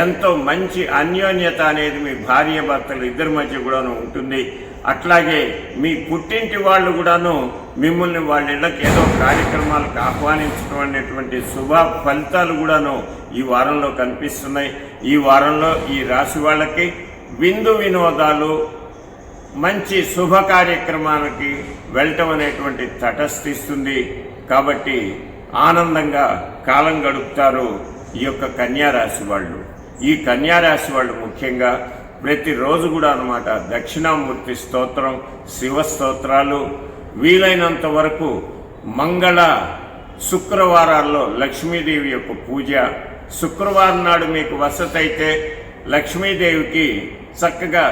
ఎంతో మంచి అన్యోన్యత అనేది మీ భార్య భర్తలు ఇద్దరి మధ్య కూడాను ఉంటుంది. అట్లాగే మీ పుట్టింటి వాళ్ళు కూడాను మిమ్మల్ని వాళ్ళ ఇళ్ళకి ఏదో కార్యక్రమాలకు ఆహ్వానించడం అనేటువంటి శుభ ఫలితాలు కూడాను ఈ వారంలో కనిపిస్తున్నాయి. ఈ వారంలో ఈ రాశి వాళ్ళకి విందు వినోదాలు, మంచి శుభ కార్యక్రమాలకి వెళ్ళటం అనేటువంటి తటస్థిస్తుంది. కాబట్టి ఆనందంగా కాలం గడుపుతారు ఈ యొక్క కన్యారాశి వాళ్ళు. ఈ కన్యారాశి వాళ్ళు ముఖ్యంగా ప్రతిరోజు కూడా అన్నమాట దక్షిణామూర్తి స్తోత్రం, శివ స్తోత్రాలు, వీలైనంత వరకు మంగళ శుక్రవారాల్లో లక్ష్మీదేవి యొక్క పూజ, శుక్రవారం నాడు మీకు వసతి అయితే లక్ష్మీదేవికి చక్కగా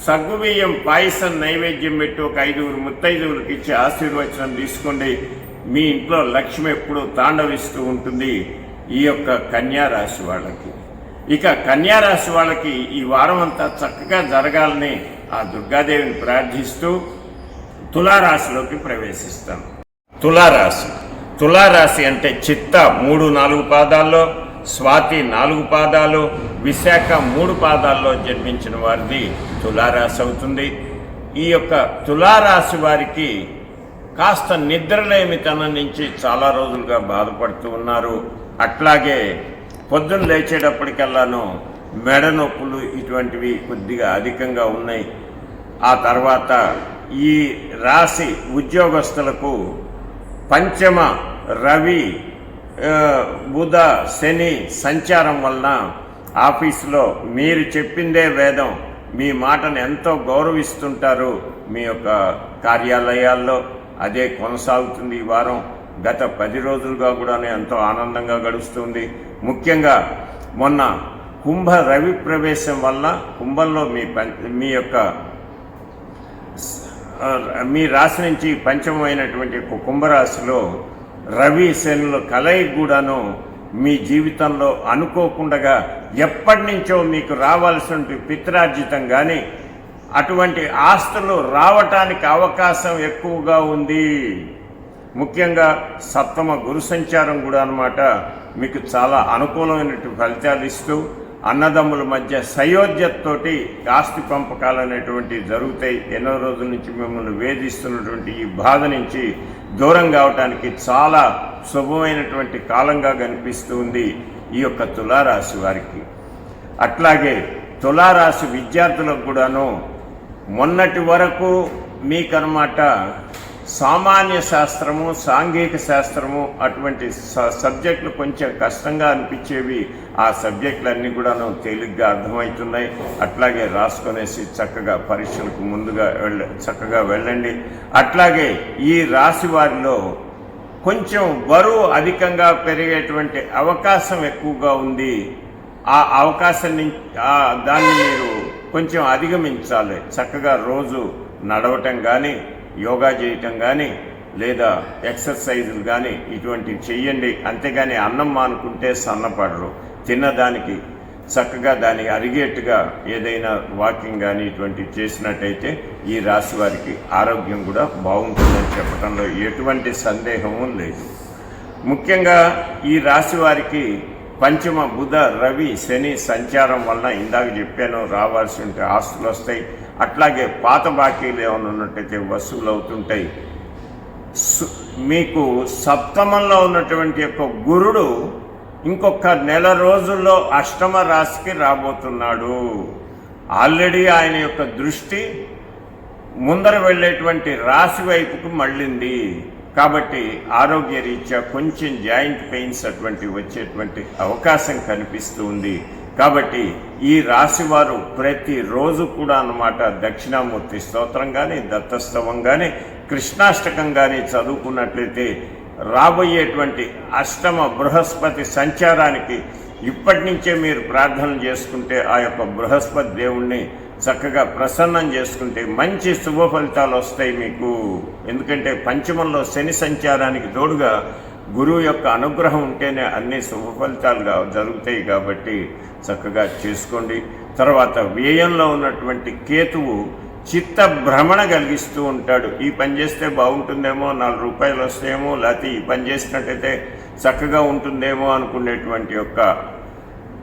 సగ్గుబియ్యం పాయసం నైవేద్యం పెట్టి ఒక 5 ముత్తైదువులకు ఇచ్చి ఆశీర్వచనం తీసుకోండి. మీ ఇంట్లో లక్ష్మి ఎప్పుడూ తాండవిస్తూ ఉంటుంది ఈ యొక్క కన్యారాశి వాళ్ళకి. ఇక కన్యారాశి వాళ్ళకి ఈ వారం అంతా చక్కగా జరగాలని ఆ దుర్గాదేవిని ప్రార్థిస్తూ తులారాశిలోకి ప్రవేశిస్తాం. తులారాశి అంటే చిత్త 3-4 పాదాల్లో, స్వాతి 4 పాదాలు, విశాఖ 3 పాదాల్లో జన్మించిన వారిది తులారాశి అవుతుంది. ఈ యొక్క తులారాశి వారికి కాస్త నిద్రలేమితనం నుంచి చాలా రోజులుగా బాధపడుతూ ఉన్నారు. అట్లాగే పొద్దున్న లేచేటప్పటికల్లాను మెడ నొప్పులు ఇటువంటివి కొద్దిగా అధికంగా ఉన్నాయి. ఆ తర్వాత ఈ రాశి ఉద్యోగస్తులకు పంచమ రవి బుధ శని సంచారం వలన ఆఫీసులో మీరు చెప్పిందే వేదం, మీ మాటను ఎంతో గౌరవిస్తుంటారు. మీ యొక్క కార్యాలయాల్లో అదే కొనసాగుతుంది. ఈ వారం గత 10 రోజులుగా కూడా ఎంతో ఆనందంగా గడుస్తుంది. ముఖ్యంగా మొన్న కుంభ రవి ప్రవేశం వల్ల కుంభంలో మీ రాశి నుంచి పంచమైనటువంటి కుంభరాశిలో రవి శనుల కలయిక కూడాను మీ జీవితంలో అనుకోకుండా ఎప్పటి నుంచో మీకు రావాల్సిన పిత్రార్జితం కానీ అటువంటి ఆస్తులు రావటానికి అవకాశం ఎక్కువగా ఉంది. ముఖ్యంగా సప్తమ గురు సంచారం కూడా అన్నమాట మీకు చాలా అనుకూలమైనటువంటి ఫలితాలు ఇస్తూ అన్నదమ్ముల మధ్య సయోధ్యతతోటి ఆస్తి పంపకాలు అనేటువంటివి జరుగుతాయి. ఎన్నో రోజుల నుంచి మిమ్మల్ని వేధిస్తున్నటువంటి ఈ బాధ నుంచి దూరం కావటానికి చాలా శుభమైనటువంటి కాలంగా కనిపిస్తూ ఉంది ఈ యొక్క తులారాశి వారికి. అట్లాగే తులారాశి విద్యార్థులకు కూడాను మొన్నటి వరకు మీకన్నమాట సామాన్య శాస్త్రము, సాంఘిక శాస్త్రము అటువంటి సబ్జెక్టులు కొంచెం కష్టంగా అనిపించేవి. ఆ సబ్జెక్టులన్నీ కూడాను తేలిగ్గా అర్థమవుతున్నాయి. అట్లాగే రాసుకొనేసి చక్కగా పరీక్షలకు ముందుగా చక్కగా వెళ్ళండి. అట్లాగే ఈ రాశి వారిలో కొంచెం బరువు అధికంగా పెరిగేటువంటి అవకాశం ఎక్కువగా ఉంది. ఆ అవకాశం దాన్ని మీరు కొంచెం అధిగమించాలి. చక్కగా రోజు నడవటం కానీ, యోగా చేయటం కానీ, లేదా ఎక్సర్సైజులు కానీ ఇటువంటివి చెయ్యండి. అంతేగాని అన్నం మానుకుంటే సన్నపడరు. తిన్నదానికి చక్కగా దానికి అరిగేట్టుగా ఏదైనా వాకింగ్ కానీ ఇటువంటివి చేసినట్టయితే ఈ రాశి వారికి ఆరోగ్యం కూడా బాగుంటుందని చెప్పడంలో ఎటువంటి సందేహము లేదు. ముఖ్యంగా ఈ రాశి వారికి పంచమ బుధ రవి శని సంచారం వలన ఇందాక చెప్పాను రావాల్సిన ఆస్తులు వస్తాయి. అట్లాగే పాత బాకీలు ఏమైనా ఉన్నట్టయితే వసూలు అవుతుంటాయి. మీకు సప్తమంలో ఉన్నటువంటి యొక్క గురుడు ఇంకొక నెల రోజుల్లో అష్టమ రాశికి రాబోతున్నాడు. ఆల్రెడీ ఆయన యొక్క దృష్టి ముందర వెళ్ళేటువంటి రాశి వైపుకు మళ్ళింది. కాబట్టి ఆరోగ్య రీత్యా కొంచెం జాయింట్ పెయిన్స్ అటువంటి వచ్చేటువంటి అవకాశం కనిపిస్తూ ఉంది. కాబట్టి ఈ రాశివారు ప్రతిరోజు కూడా అన్నమాట దక్షిణామూర్తి స్తోత్రం కానీ, దత్తస్తవం కానీ, కృష్ణాష్టకం కానీ చదువుకున్నట్లయితే రాబోయేటువంటి అష్టమ బృహస్పతి సంచారానికి ఇప్పటి నుంచే మీరు ప్రార్థనలు చేసుకుంటే ఆ యొక్క బృహస్పతి దేవుణ్ణి చక్కగా ప్రసన్నం చేసుకుంటే మంచి శుభ ఫలితాలు వస్తాయి మీకు. ఎందుకంటే పంచమంలో శని సంచారానికి తోడుగా గురువు యొక్క అనుగ్రహం ఉంటేనే అన్ని శుభ ఫలితాలుగా జరుగుతాయి. కాబట్టి చక్కగా చేసుకోండి. తర్వాత వ్యయంలో ఉన్నటువంటి కేతువు చిత్త భ్రమణ కలిగిస్తూ ఉంటాడు. ఈ పని చేస్తే బాగుంటుందేమో, 4 రూపాయలు వస్తాయేమో, లేకపోతే ఈ పని చేసినట్టయితే చక్కగా ఉంటుందేమో అనుకునేటువంటి యొక్క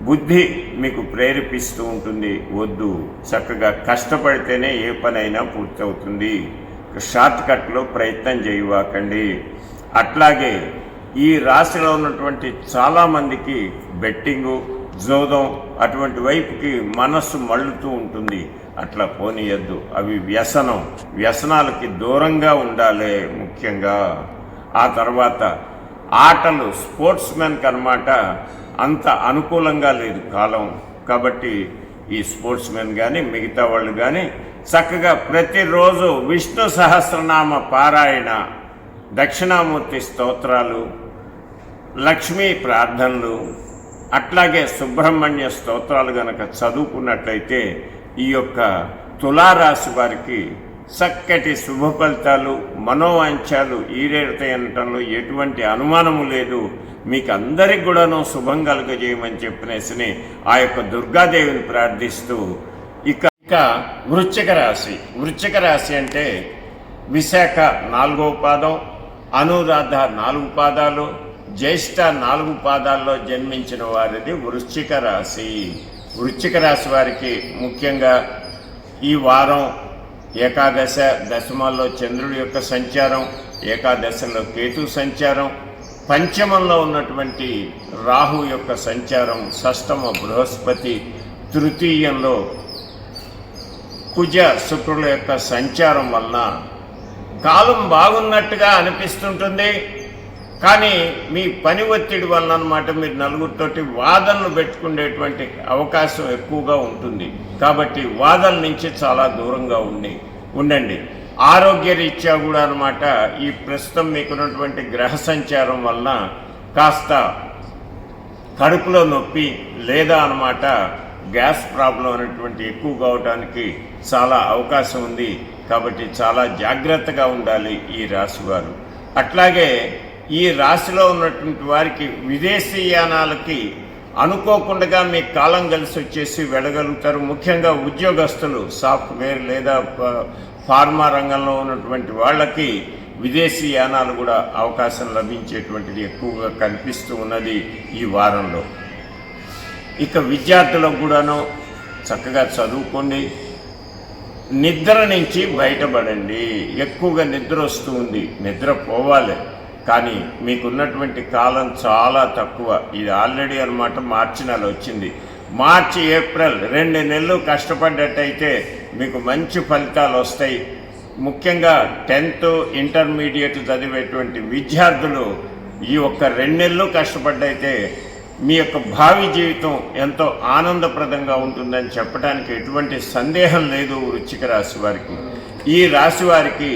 బుద్ధి మీకు ప్రేరేపిస్తూ ఉంటుంది. వద్దు, చక్కగా కష్టపడితేనే ఏ పనైనా పూర్తవుతుంది. షార్ట్ కట్లో ప్రయత్నం చేయవాకండి. అట్లాగే ఈ రాశిలో ఉన్నటువంటి చాలామందికి బెట్టింగు, జోదం అటువంటి వైపుకి మనస్సు మళ్ళుతూ ఉంటుంది. అట్లా పోనీయద్దు. అవి వ్యసనాలకి దూరంగా ఉండాలి ముఖ్యంగా. ఆ తర్వాత ఆటలు స్పోర్ట్స్ మెన్కి అన్నమాట అంత అనుకూలంగా లేదు కాలం. కాబట్టి ఈ స్పోర్ట్స్ మెన్ కానీ మిగతా వాళ్ళు కానీ చక్కగా ప్రతిరోజు విష్ణు సహస్రనామ పారాయణ, దక్షిణామూర్తి స్తోత్రాలు, లక్ష్మీ ప్రార్థనలు, అట్లాగే సుబ్రహ్మణ్య స్తోత్రాలు గనక చదువుకున్నట్లయితే ఈ యొక్క తులారాశి వారికి చక్కటి శుభ ఫలితాలు, మనోవాంఛాలు ఈడేరుతాయి అనటంలో ఎటువంటి అనుమానము లేదు. మీకు అందరికి కూడాను శుభం కలుగజేయమని చెప్పినేసి ఆ యొక్క దుర్గాదేవిని ప్రార్థిస్తూ ఇక వృశ్చిక రాశి అంటే విశాఖ 4వ పాదం, అనురాధ 4 పాదాలు, జ్యేష్ఠ 4 పాదాల్లో జన్మించిన వారిది వృశ్చిక రాశి. వృశ్చిక రాశి వారికి ముఖ్యంగా ఈ వారం ఏకాదశ దశమాల్లో చంద్రుడి యొక్క సంచారం, ఏకాదశంలో కేతు సంచారం, పంచమంలో ఉన్నటువంటి రాహు యొక్క సంచారం, షష్టమ బృహస్పతి, తృతీయంలో కుజ శుక్రుల యొక్క సంచారం వలన కాలం బాగున్నట్టుగా అనిపిస్తుంటుంది. కానీ మీ పని ఒత్తిడి వలన అన్నమాట మీరు నలుగురితోటి వాదనలు పెట్టుకునేటువంటి అవకాశం ఎక్కువగా ఉంటుంది. కాబట్టి వాదనల నుంచి చాలా దూరంగా ఉండండి. ఆరోగ్య రీత్యా కూడా అన్నమాట ఈ ప్రస్తుతం మీకున్నటువంటి గ్రహ సంచారం వలన కాస్త కడుపులో నొప్పి లేదా అన్నమాట గ్యాస్ ప్రాబ్లం అనేటువంటి ఎక్కువ కావడానికి చాలా అవకాశం ఉంది. కాబట్టి చాలా జాగ్రత్తగా ఉండాలి ఈ రాశివారు. అట్లాగే ఈ రాశిలో ఉన్నటువంటి వారికి విదేశీయానాలకి అనుకోకుండా మీకు కాలం కలిసి వచ్చేసి వెళ్ళగలుగుతారు. ముఖ్యంగా ఉద్యోగస్తులు, సాఫ్ట్వేర్ లేదా ఫార్మా రంగంలో ఉన్నటువంటి వాళ్ళకి విదేశీ యానాలు కూడా అవకాశం లభించేటువంటిది ఎక్కువగా కనిపిస్తూ ఉన్నది ఈ వారంలో. ఇక విద్యార్థులకు కూడాను చక్కగా చదువుకోండి, నిద్ర నుంచి బయటపడండి. ఎక్కువగా నిద్ర వస్తూ ఉంది, నిద్ర పోవాలి. కానీ మీకున్నటువంటి కాలం చాలా తక్కువ. ఇది ఆల్రెడీ అన్నమాట మార్చి నెల వచ్చింది. మార్చి, ఏప్రిల్ 2 నెలలు కష్టపడ్డట్టయితే మీకు మంచి ఫలితాలు వస్తాయి. ముఖ్యంగా 10th ఇంటర్మీడియట్ చదివేటువంటి విద్యార్థులు ఈ ఒక్క 2 నెలలు కష్టపడ్డైతే మీ యొక్క భావి జీవితం ఎంతో ఆనందప్రదంగా ఉంటుందని చెప్పడానికి ఎటువంటి సందేహం లేదు. వృశ్చిక రాశి వారికి, ఈ రాశి వారికి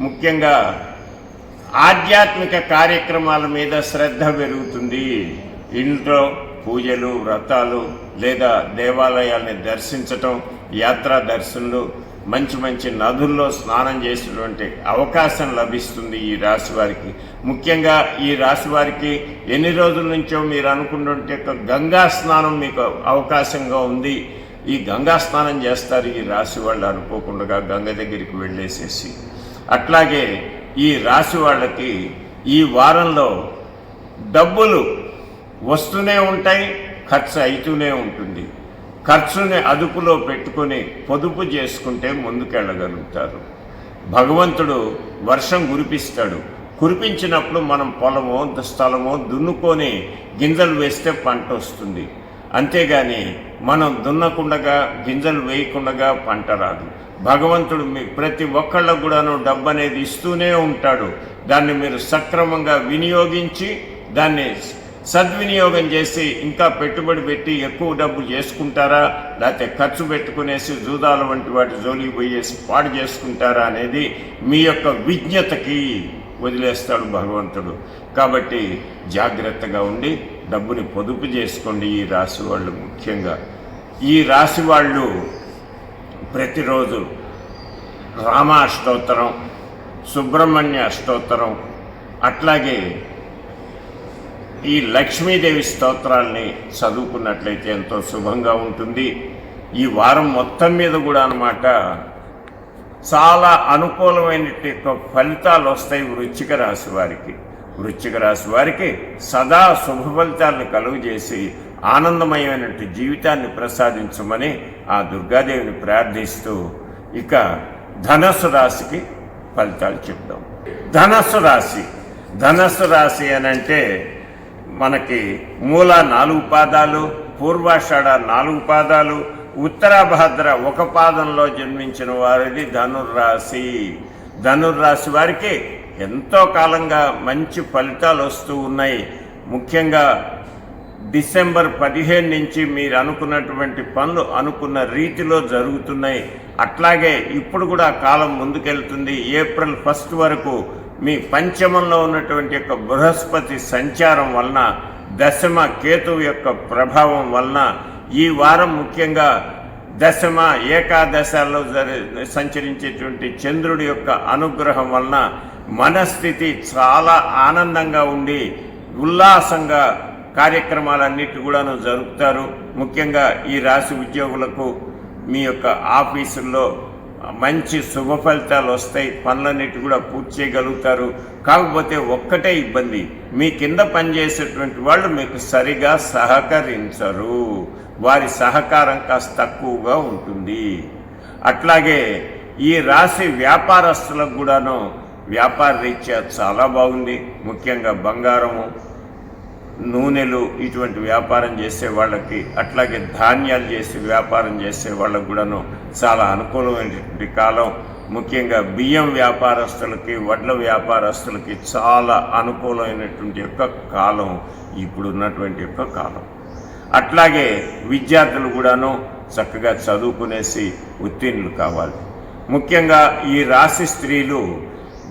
ముఖ్యంగా ఆధ్యాత్మిక కార్యక్రమాల మీద శ్రద్ధ పెరుగుతుంది. ఇంట్లో పూజలు, వ్రతాలు లేదా దేవాలయాల్ని దర్శించటం, యాత్రా దర్శనలు, మంచి మంచి నదుల్లో స్నానం చేసేటువంటి అవకాశం లభిస్తుంది ఈ రాశి వారికి. ముఖ్యంగా ఈ రాశి వారికి ఎన్ని రోజుల నుంచో మీరు అనుకున్నటువంటి యొక్క గంగా స్నానం మీకు అవకాశంగా ఉంది. ఈ గంగా స్నానం చేస్తారు ఈ రాశి వాళ్ళు అనుకోకుండా గంగ దగ్గరికి వెళ్ళేసేసి. అట్లాగే ఈ రాశి వాళ్ళకి ఈ వారంలో డబ్బులు వస్తూనే ఉంటాయి, ఖర్చు అవుతూనే ఉంటుంది. ఖర్చుని అదుపులో పెట్టుకొని పొదుపు చేసుకుంటే ముందుకెళ్ళగలుగుతారు. భగవంతుడు వర్షం కురిపిస్తాడు. కురిపించినప్పుడు మనం పొలమో స్థలమో దున్నుకొని గింజలు వేస్తే పంట వస్తుంది. అంతేగాని మనం దున్నకుండగా గింజలు వేయకుండగా పంట రాదు. భగవంతుడు మీ ప్రతి ఒక్కళ్ళకు కూడాను డబ్బు అనేది ఇస్తూనే ఉంటాడు. దాన్ని మీరు సక్రమంగా వినియోగించి దాన్ని సద్వినియోగం చేసి ఇంకా పెట్టుబడి పెట్టి ఎక్కువ డబ్బు చేసుకుంటారా, లేకపోతే ఖర్చు పెట్టుకునేసి జూదాల వంటి వాటి జోలికి పోయేసి పాడు చేసుకుంటారా అనేది మీ యొక్క విజ్ఞతకి వదిలేస్తాడు భగవంతుడు. కాబట్టి జాగ్రత్తగా ఉండి డబ్బుని పొదుపు చేసుకోండి ఈ రాశి వాళ్ళు. ముఖ్యంగా ఈ రాశి వాళ్ళు ప్రతిరోజు రామ అష్టోత్తరం, సుబ్రహ్మణ్య అష్టోత్తరం, అట్లాగే ఈ లక్ష్మీదేవి స్తోత్రాల్ని చదువుకున్నట్లయితే ఎంతో శుభంగా ఉంటుంది. ఈ వారం మొత్తం మీద కూడా అన్నమాట చాలా అనుకూలమైన ఫలితాలు వస్తాయి వృశ్చిక రాశి వారికి. వృశ్చిక రాశి వారికి సదా శుభ ఫలితాలను కలుగజేసి ఆనందమయమైనటువంటి జీవితాన్ని ప్రసాదించమని ఆ దుర్గాదేవిని ప్రార్థిస్తూ ఇక ధనస్సు రాశికి ఫలితాలు చెప్దాం. ధనస్సు రాశి అనంటే మనకి మూల 4 పాదాలు, పూర్వాషాఢ 4 పాదాలు, ఉత్తరాభాద్ర 1 పాదంలో జన్మించిన వారిది ధనుర్రాశి. ధనుర్రాశి వారికి ఎంతో కాలంగా మంచి ఫలితాలు వస్తూ ఉన్నాయి. ముఖ్యంగా డిసెంబర్ 15 నుంచి మీరు అనుకున్నటువంటి పనులు అనుకున్న రీతిలో జరుగుతున్నాయి. అట్లాగే ఇప్పుడు కూడా కాలం ముందుకెళ్తుంది. ఏప్రిల్ 1 వరకు మీ పంచమంలో ఉన్నటువంటి యొక్క బృహస్పతి సంచారం వలన, దశమ కేతువు యొక్క ప్రభావం వలన ఈ వారం ముఖ్యంగా దశమ ఏకాదశాల్లో సంచరించేటువంటి చంద్రుడి యొక్క అనుగ్రహం వలన మనస్థితి చాలా ఆనందంగా ఉండి ఉల్లాసంగా కార్యక్రమాలన్నిటి కూడాను జరుపుతారు. ముఖ్యంగా ఈ రాశి ఉద్యోగులకు మీ యొక్క ఆఫీసుల్లో మంచి శుభ ఫలితాలు వస్తాయి. పనులన్నిటి కూడా పూర్తి చేయగలుగుతారు. కాకపోతే ఒక్కటే ఇబ్బంది, మీ కింద పనిచేసేటువంటి వాళ్ళు మీకు సరిగా సహకరించరు. వారి సహకారం కాస్త తక్కువగా ఉంటుంది. అట్లాగే ఈ రాశి వ్యాపారస్తులకు కూడాను వ్యాపార రీత్యా చాలా బాగుంది. ముఖ్యంగా బంగారము, నూనెలు ఇటువంటి వ్యాపారం చేసే వాళ్ళకి, అట్లాగే ధాన్యాలు చేసి వ్యాపారం చేసే వాళ్ళకు కూడాను చాలా అనుకూలమైనటువంటి కాలం. ముఖ్యంగా బియ్యం వ్యాపారస్తులకి, వడ్ల వ్యాపారస్తులకి చాలా అనుకూలమైనటువంటి యొక్క కాలం ఇప్పుడున్నటువంటి యొక్క కాలం. అట్లాగే విద్యార్థులు కూడాను చక్కగా చదువుకునేసి ఉత్తీర్ణులు కావాలి. ముఖ్యంగా ఈ రాశి స్త్రీలు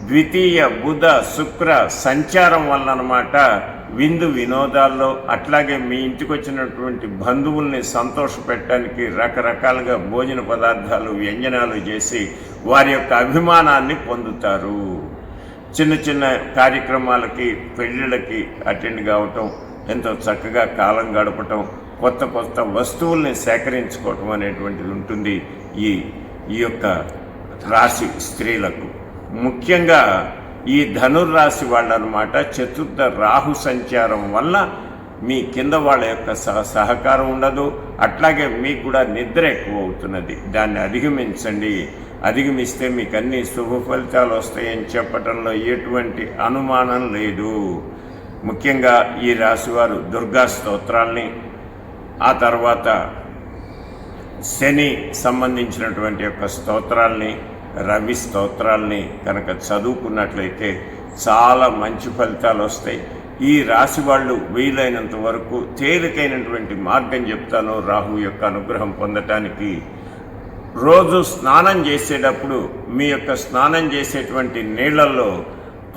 ద్వితీయ బుధ శుక్ర సంచారం వల్ల అన్నమాట విందు వినోదాల్లో, అట్లాగే మీ ఇంటికి వచ్చినటువంటి బంధువుల్ని సంతోషపెట్టడానికి రకరకాలుగా భోజన పదార్థాలు, వ్యంజనాలు చేసి వారి యొక్క అభిమానాన్ని పొందుతారు. చిన్న చిన్న కార్యక్రమాలకి, పెళ్ళిళ్ళకి అటెండ్ కావటం, ఎంతో చక్కగా కాలం గడపటం, కొత్త కొత్త వస్తువుల్ని సేకరించుకోవటం అనేటువంటిది ఉంటుంది ఈ యొక్క రాశి స్త్రీలకు. ముఖ్యంగా ఈ ధనుర్రాశి వాళ్ళనమాట చతుర్థ రాహు సంచారం వల్ల మీ కింద వాళ్ళ యొక్క సహకారం ఉండదు. అట్లాగే మీకు కూడా నిద్ర ఎక్కువ అవుతున్నది. దాన్ని అధిగమించండి. అధిగమిస్తే మీకు అన్ని శుభ ఫలితాలు వస్తాయని చెప్పటంలో ఎటువంటి అనుమానం లేదు. ముఖ్యంగా ఈ రాశివారు దుర్గా స్తోత్రాల్ని, ఆ తర్వాత శని సంబంధించినటువంటి యొక్క స్తోత్రాల్ని, రవి స్తోత్రాల్ని కనుక చదువుకున్నట్లయితే చాలా మంచి ఫలితాలు వస్తాయి. ఈ రాశి వాళ్ళు వీలైనంత వరకు తేలికైనటువంటి మార్గం చెప్తాను రాహు యొక్క అనుగ్రహం పొందటానికి. రోజు స్నానం చేసేటప్పుడు మీ యొక్క స్నానం చేసేటువంటి నీళ్లలో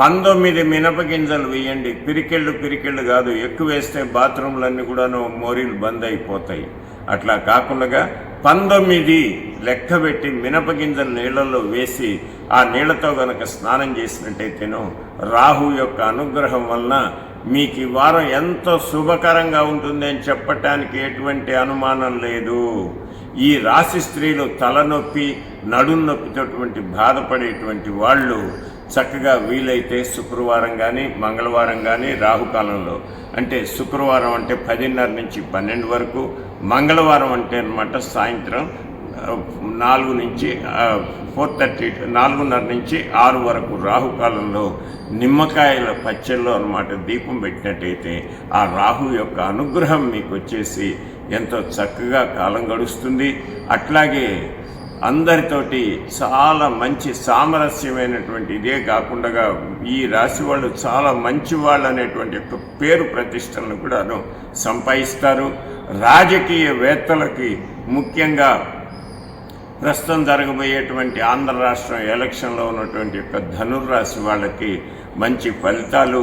19 మినపగింజలు వేయండి. పిరికెళ్ళు కాదు, ఎక్కువ వేస్తే బాత్రూంలన్నీ కూడాను మోరీలు బంద్ అయిపోతాయి. అట్లా కాకుండా 19 లెక్క పెట్టి మినపగింజలు నీళ్లలో వేసి ఆ నీళ్లతో గనక స్నానం చేసినట్టయితేనో రాహు యొక్క అనుగ్రహం వలన మీకు ఈ వారం ఎంతో శుభకరంగా ఉంటుంది అని చెప్పటానికి ఎటువంటి అనుమానం లేదు. ఈ రాశి స్త్రీలు తలనొప్పి, నడుం నొప్పితోటువంటి బాధపడేటువంటి వాళ్ళు చక్కగా వీలైతే శుక్రవారం కానీ, మంగళవారం కానీ రాహుకాలంలో, అంటే శుక్రవారం అంటే 10:30 నుంచి 12 వరకు, మంగళవారం అంటే అన్నమాట సాయంత్రం 4 నుంచి 4:30 నుంచి 6 వరకు రాహుకాలంలో నిమ్మకాయల పచ్చల్లో అన్నమాట దీపం పెట్టినట్టయితే ఆ రాహు యొక్క అనుగ్రహం మీకు వచ్చేసి ఎంతో చక్కగా కాలం గడుస్తుంది. అట్లాగే అందరితోటి చాలా మంచి సామరస్యమైనటువంటి ఇదే కాకుండా ఈ రాశి వాళ్ళు చాలా మంచి వాళ్ళు అనేటువంటి యొక్క పేరు ప్రతిష్టలను కూడాను సంపాదిస్తారు. రాజకీయవేత్తలకి ముఖ్యంగా ప్రస్తుతం జరగబోయేటువంటి ఆంధ్ర రాష్ట్రం ఎలక్షన్లో ఉన్నటువంటి యొక్క ధనుర్రాశి వాళ్ళకి మంచి ఫలితాలు,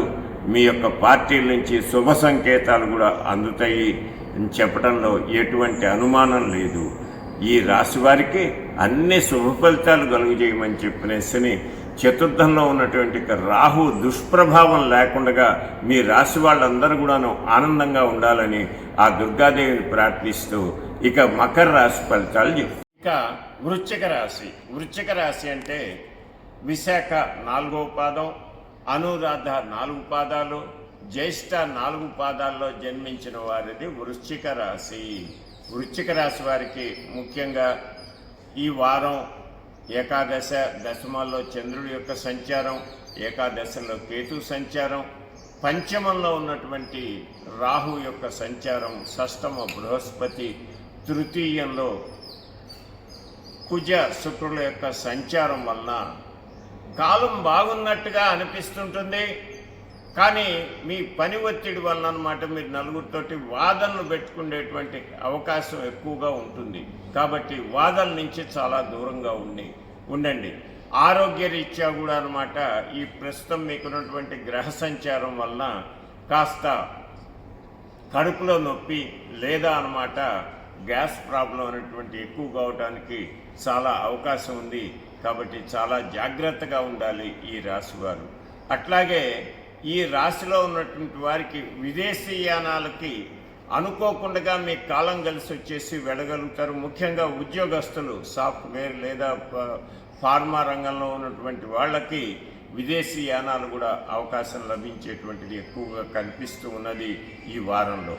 మీ యొక్క పార్టీల నుంచి శుభ సంకేతాలు కూడా అందుతాయి అని చెప్పడంలో ఎటువంటి అనుమానం లేదు. ఈ రాశి వారికి అన్ని శుభ ఫలితాలు కలుగజేయమని చెప్పినేసి చతుర్థంలో ఉన్నటువంటి రాహు దుష్ప్రభావం లేకుండా మీ రాశి వాళ్ళందరూ కూడాను ఆనందంగా ఉండాలని ఆ దుర్గాదేవిని ప్రార్థిస్తూ ఇక మకర రాశి ఫలితాలు చెప్తారు. ఇక వృశ్చిక రాశి అంటే విశాఖ 4వ పాదం, అనురాధ 4 పాదాలు, జ్యేష్ఠ 4 పాదాల్లో జన్మించిన వారిది వృశ్చిక రాశి. వృశ్చిక రాశి వారికి ముఖ్యంగా ఈ వారం ఏకాదశ దశమాల్లో చంద్రుడి యొక్క సంచారం, ఏకాదశలో కేతు సంచారం, పంచమంలో ఉన్నటువంటి రాహు యొక్క సంచారం, షష్టమ బృహస్పతి, తృతీయంలో కుజ శుక్రుల యొక్క సంచారం వలన కాలం బాగున్నట్టుగా అనిపిస్తుంటుంది. కానీ మీ పని ఒత్తిడి వలన అన్నమాట మీరు నలుగురితోటి వాదనలు పెట్టుకునేటువంటి అవకాశం ఎక్కువగా ఉంటుంది. కాబట్టి వాదనల నుంచి చాలా దూరంగా ఉండండి. ఆరోగ్య రీత్యా కూడా అన్నమాట ఈ ప్రస్తుతం మీకున్నటువంటి గ్రహ సంచారం వలన కాస్త కడుపులో నొప్పి లేదా అన్నమాట గ్యాస్ ప్రాబ్లం అనేటువంటి ఎక్కువ కావడానికి చాలా అవకాశం ఉంది. కాబట్టి చాలా జాగ్రత్తగా ఉండాలి ఈ రాశివారు. అట్లాగే ఈ రాశిలో ఉన్నటువంటి వారికి విదేశీయానాలకి అనుకోకుండా మీకు కాలం కలిసి వచ్చేసి వెళ్ళగలుగుతారు. ముఖ్యంగా ఉద్యోగస్తులు, సాఫ్ట్వేర్ లేదా ఫార్మా రంగంలో ఉన్నటువంటి వాళ్ళకి విదేశీ యానాలు కూడా అవకాశం లభించేటువంటిది ఎక్కువగా కనిపిస్తూ ఉన్నది ఈ వారంలో.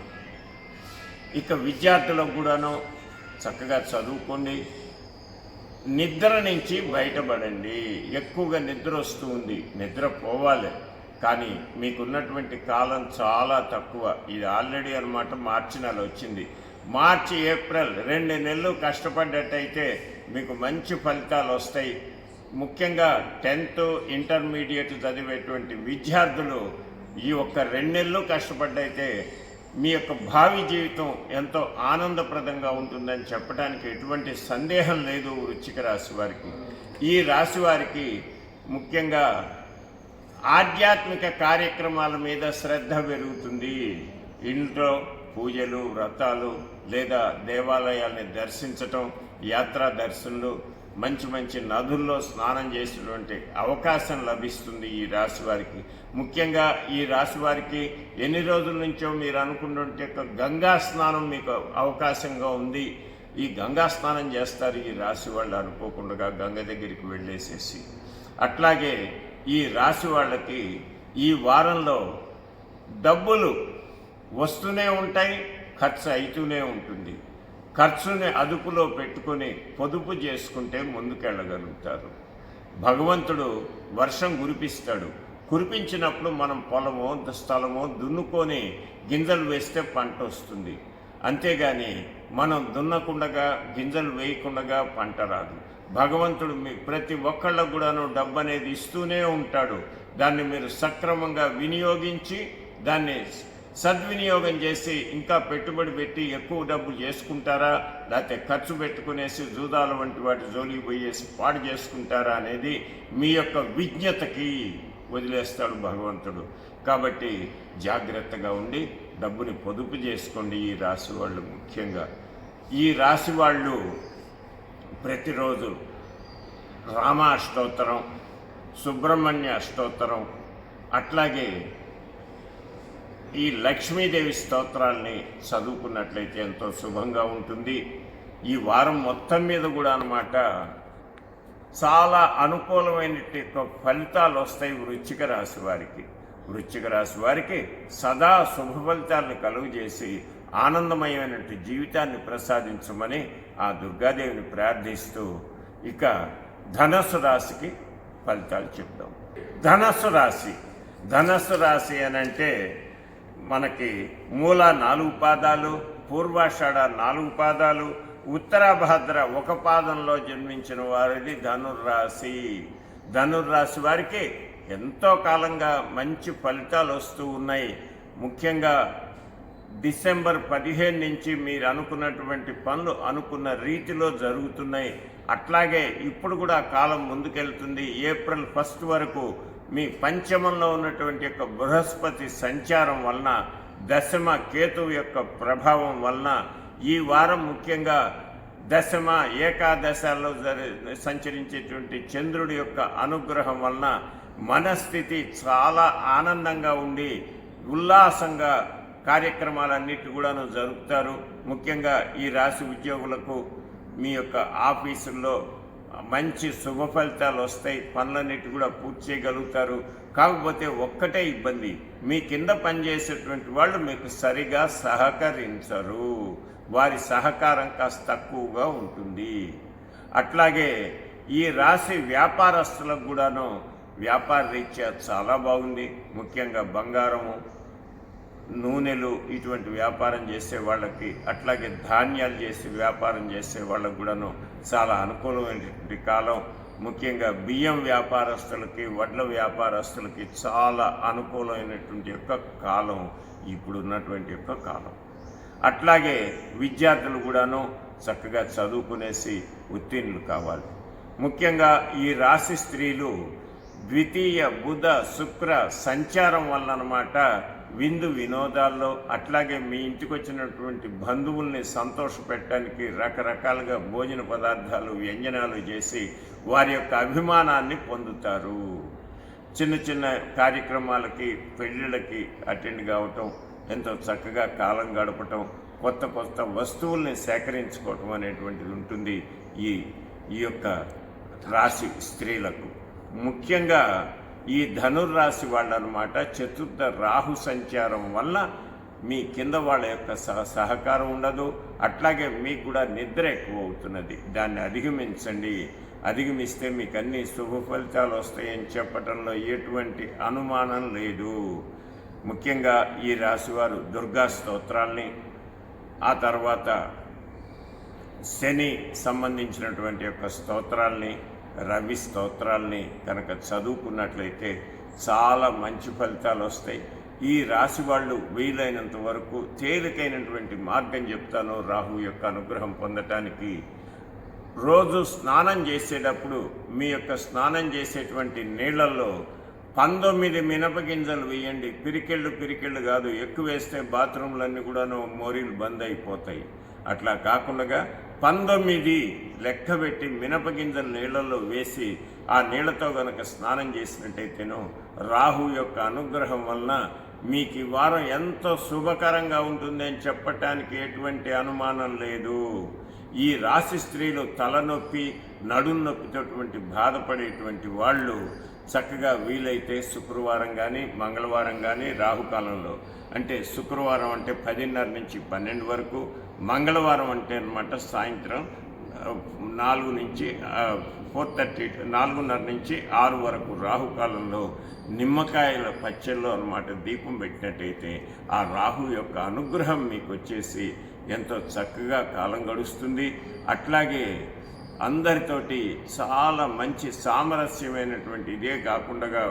ఇక విద్యార్థులకు కూడాను చక్కగా చదువుకోండి, నిద్ర నుంచి బయటపడండి. ఎక్కువగా నిద్ర వస్తూ ఉంది, నిద్ర పోవాలి, కానీ మీకున్నటువంటి కాలం చాలా తక్కువ. ఇది ఆల్రెడీ అనమాట మార్చి నెల వచ్చింది. మార్చి ఏప్రిల్ 2 నెలలు కష్టపడ్డట్టయితే మీకు మంచి ఫలితాలు వస్తాయి. ముఖ్యంగా 10th ఇంటర్మీడియట్ చదివేటువంటి విద్యార్థులు ఈ ఒక్క 2 నెలలు కష్టపడ్డైతే మీ యొక్క భావి జీవితం ఎంతో ఆనందప్రదంగా ఉంటుందని చెప్పడానికి ఎటువంటి సందేహం లేదు. వృశ్చిక రాశి వారికి, ఈ రాశి వారికి ముఖ్యంగా ఆధ్యాత్మిక కార్యక్రమాల మీద శ్రద్ధ పెరుగుతుంది. ఇంట్లో పూజలు, వ్రతాలు లేదా దేవాలయాల్ని దర్శించటం, యాత్రా దర్శనలు, మంచి మంచి నదుల్లో స్నానం చేసేటువంటి అవకాశం లభిస్తుంది ఈ రాశి వారికి. ముఖ్యంగా ఈ రాశి వారికి ఎన్ని రోజుల నుంచో మీరు అనుకున్నటువంటి యొక్క గంగా స్నానం మీకు అవకాశంగా ఉంది. ఈ గంగా స్నానం చేస్తారు ఈ రాశి వాళ్ళు అనుకోకుండా గంగ దగ్గరికి వెళ్ళేసేసి. అట్లాగే ఈ రాశి వాళ్ళకి ఈ వారంలో డబ్బులు వస్తూనే ఉంటాయి, ఖర్చు అవుతూనే ఉంటుంది. ఖర్చుని అదుపులో పెట్టుకొని పొదుపు చేసుకుంటే ముందుకెళ్ళగలుగుతారు. భగవంతుడు వర్షం కురిపిస్తాడు. కురిపించినప్పుడు మనం పొలమో స్థలమో దున్నుకొని గింజలు వేస్తే పంట వస్తుంది. అంతేగాని మనం దున్నకుండగా గింజలు వేయకుండగా పంట రాదు. భగవంతుడు మీ ప్రతి ఒక్కళ్ళకు కూడాను డబ్బు అనేది ఇస్తూనే ఉంటాడు. దాన్ని మీరు సక్రమంగా వినియోగించి దాన్ని సద్వినియోగం చేసి ఇంకా పెట్టుబడి పెట్టి ఎక్కువ డబ్బు చేసుకుంటారా, లేకపోతే ఖర్చు పెట్టుకునేసి జూదాల వంటి వాటి జోలికి పోయేసి పాడు చేసుకుంటారా అనేది మీ యొక్క విజ్ఞతకి వదిలేస్తాడు భగవంతుడు. కాబట్టి జాగ్రత్తగా ఉండి డబ్బుని పొదుపు చేసుకోండి ఈ రాశి వాళ్ళు. ముఖ్యంగా ఈ రాశి వాళ్ళు ప్రతిరోజు రామ అష్టోత్తరం, సుబ్రహ్మణ్య అష్టోత్తరం, అట్లాగే ఈ లక్ష్మీదేవి స్తోత్రాల్ని చదువుకున్నట్లయితే ఎంతో శుభంగా ఉంటుంది. ఈ వారం మొత్తం మీద కూడా అన్నమాట చాలా అనుకూలమైన ఫలితాలు వస్తాయి వృశ్చిక రాశి వారికి. వృశ్చిక రాశి వారికి సదా శుభ ఫలితాలను కలుగజేసి ఆనందమయమైనటువంటి జీవితాన్ని ప్రసాదించమని ఆ దుర్గాదేవిని ప్రార్థిస్తూ ఇక ధనస్సు రాశికి ఫలితాలు చెప్దాం. ధనస్సు రాశి అనంటే మనకి మూల 4 పాదాలు, పూర్వాషాఢ 4 పాదాలు, ఉత్తరాభాద్ర 1 పాదంలో జన్మించిన వారిది ధనుర్రాశి. ధనుర్రాశి వారికి ఎంతో కాలంగా మంచి ఫలితాలు వస్తూ ఉన్నాయి. ముఖ్యంగా డిసెంబర్ 15 నుంచి మీరు అనుకున్నటువంటి పనులు అనుకున్న రీతిలో జరుగుతున్నాయి. అట్లాగే ఇప్పుడు కూడా కాలం ముందుకెళ్తుంది. ఏప్రిల్ 1 వరకు మీ పంచమంలో ఉన్నటువంటి యొక్క బృహస్పతి సంచారం వలన, దశమ కేతువు యొక్క ప్రభావం వలన ఈ వారం ముఖ్యంగా దశమ ఏకాదశాల్లో సంచరించేటువంటి చంద్రుడి యొక్క అనుగ్రహం వలన మనస్థితి చాలా ఆనందంగా ఉండి ఉల్లాసంగా కార్యక్రమాలన్నిటి కూడాను జరుపుతారు. ముఖ్యంగా ఈ రాశి ఉద్యోగులకు మీ యొక్క ఆఫీసుల్లో మంచి శుభ ఫలితాలు వస్తాయి. పనులన్నిటి కూడా పూర్తి చేయగలుగుతారు. కాకపోతే ఒక్కటే ఇబ్బంది, మీ కింద పనిచేసేటువంటి వాళ్ళు మీకు సరిగా సహకరించరు. వారి సహకారం కాస్త తక్కువగా ఉంటుంది. అట్లాగే ఈ రాశి వ్యాపారస్తులకు కూడాను వ్యాపార రీత్యా చాలా బాగుంది. ముఖ్యంగా బంగారము, నూనెలు ఇటువంటి వ్యాపారం చేసే వాళ్ళకి, అట్లాగే ధాన్యాలు చేసి వ్యాపారం చేసే వాళ్ళకు కూడాను చాలా అనుకూలమైనటువంటి కాలం. ముఖ్యంగా బియ్యం వ్యాపారస్తులకి, వడ్ల వ్యాపారస్తులకి చాలా అనుకూలమైనటువంటి యొక్క కాలం ఇప్పుడున్నటువంటి యొక్క కాలం. అట్లాగే విద్యార్థులు కూడాను చక్కగా చదువుకునేసి ఉత్తీర్ణులు కావాలి. ముఖ్యంగా ఈ రాశి స్త్రీలు ద్వితీయ బుధ శుక్ర సంచారం వల్ల అన్నమాట విందు వినోదాల్లో, అట్లాగే మీ ఇంటికి వచ్చినటువంటి బంధువుల్ని సంతోషపెట్టడానికి రకరకాలుగా భోజన పదార్థాలు, వ్యంజనాలు చేసి వారి యొక్క అభిమానాన్ని పొందుతారు. చిన్న చిన్న కార్యక్రమాలకి, పెళ్ళిళ్ళకి అటెండ్ కావటం, ఎంతో చక్కగా కాలం గడపటం, కొత్త కొత్త వస్తువుల్ని సేకరించుకోవటం అనేటువంటిది ఉంటుంది ఈ యొక్క రాశి స్త్రీలకు. ముఖ్యంగా ఈ ధనుర్రాశి వాళ్ళు అన్నమాట చతుర్థ రాహు సంచారం వల్ల మీ కింద వాళ్ళ యొక్క సహకారం ఉండదు. అట్లాగే మీకు కూడా నిద్ర ఎక్కువ అవుతున్నది. దాన్ని అధిగమించండి. అధిగమిస్తే మీకు అన్ని శుభ ఫలితాలు వస్తాయని చెప్పటంలో ఎటువంటి అనుమానం లేదు. ముఖ్యంగా ఈ రాశివారు దుర్గా స్తోత్రాల్ని, ఆ తర్వాత శని సంబంధించినటువంటి యొక్క స్తోత్రాల్ని, రవి స్తోత్రాల్ని కనుక చదువుకున్నట్లయితే చాలా మంచి ఫలితాలు వస్తాయి. ఈ రాశి వాళ్ళు వీలైనంత వరకు తేలికైనటువంటి మార్గం చెప్తాను రాహు యొక్క అనుగ్రహం పొందటానికి. రోజు స్నానం చేసేటప్పుడు మీ యొక్క స్నానం చేసేటువంటి నీళ్ళల్లో 19 మినపగింజలు వేయండి. పిరికెళ్ళు కాదు, ఎక్కువ వేస్తే బాత్రూంలన్నీ కూడాను మోరీలు బంద్ అయిపోతాయి. అట్లా కాకుండా 19 లెక్క పెట్టి మినపగింజలు నీళ్ళల్లో వేసి ఆ నీళ్లతో గనక స్నానం చేసినట్టయితేనో రాహు యొక్క అనుగ్రహం వలన మీకు ఈ వారం ఎంతో శుభకరంగా ఉంటుంది అని చెప్పటానికి ఎటువంటి అనుమానం లేదు. ఈ రాశి స్త్రీలు తలనొప్పి, నడుం నొప్పితోటువంటి బాధపడేటువంటి వాళ్ళు చక్కగా వీలైతే శుక్రవారం కానీ మంగళవారం కానీ రాహుకాలంలో, అంటే శుక్రవారం అంటే 10:30 నుంచి 12 వరకు, మంగళవారం అంటే అన్నమాట సాయంత్రం 4 నుంచి 4:30 నుంచి 6 వరకు రాహుకాలంలో నిమ్మకాయల పచ్చల్లో అన్నమాట దీపం పెట్టినట్టయితే ఆ రాహు యొక్క అనుగ్రహం మీకు వచ్చేసి ఎంతో చక్కగా కాలం గడుస్తుంది. అట్లాగే అందరితోటి చాలా మంచి సామరస్యమైనటువంటి ఇదే కాకుండా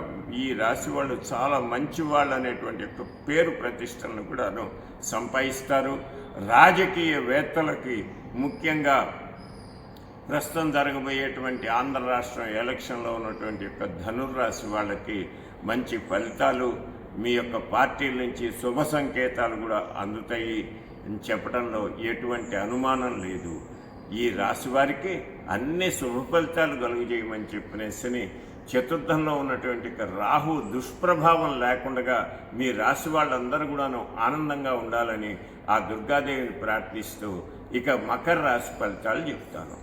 ఈ రాశి వాళ్ళు చాలా మంచి వాళ్ళు అనేటువంటి యొక్క పేరు ప్రతిష్టలను కూడాను సంపాదిస్తారు. రాజకీయవేత్తలకి ముఖ్యంగా ప్రస్తుతం జరగబోయేటువంటి ఆంధ్ర రాష్ట్రం ఎలక్షన్లో ఉన్నటువంటి యొక్క ధనుర్రాశి వాళ్ళకి మంచి ఫలితాలు, మీ యొక్క పార్టీల నుంచి శుభ సంకేతాలు కూడా అందుతాయి అని చెప్పడంలో ఎటువంటి అనుమానం లేదు. ఈ రాశి వారికి అన్ని శుభ ఫలితాలు కలుగజేయమని చెప్పినేసని చతుర్థంలో ఉన్నటువంటి రాహు దుష్ప్రభావం లేకుండా మీ రాశి వాళ్ళందరూ కూడాను ఆనందంగా ఉండాలని ఆ దుర్గాదేవిని ప్రార్థిస్తూ ఇక మకర రాశి ఫలితాలు చెప్తాను.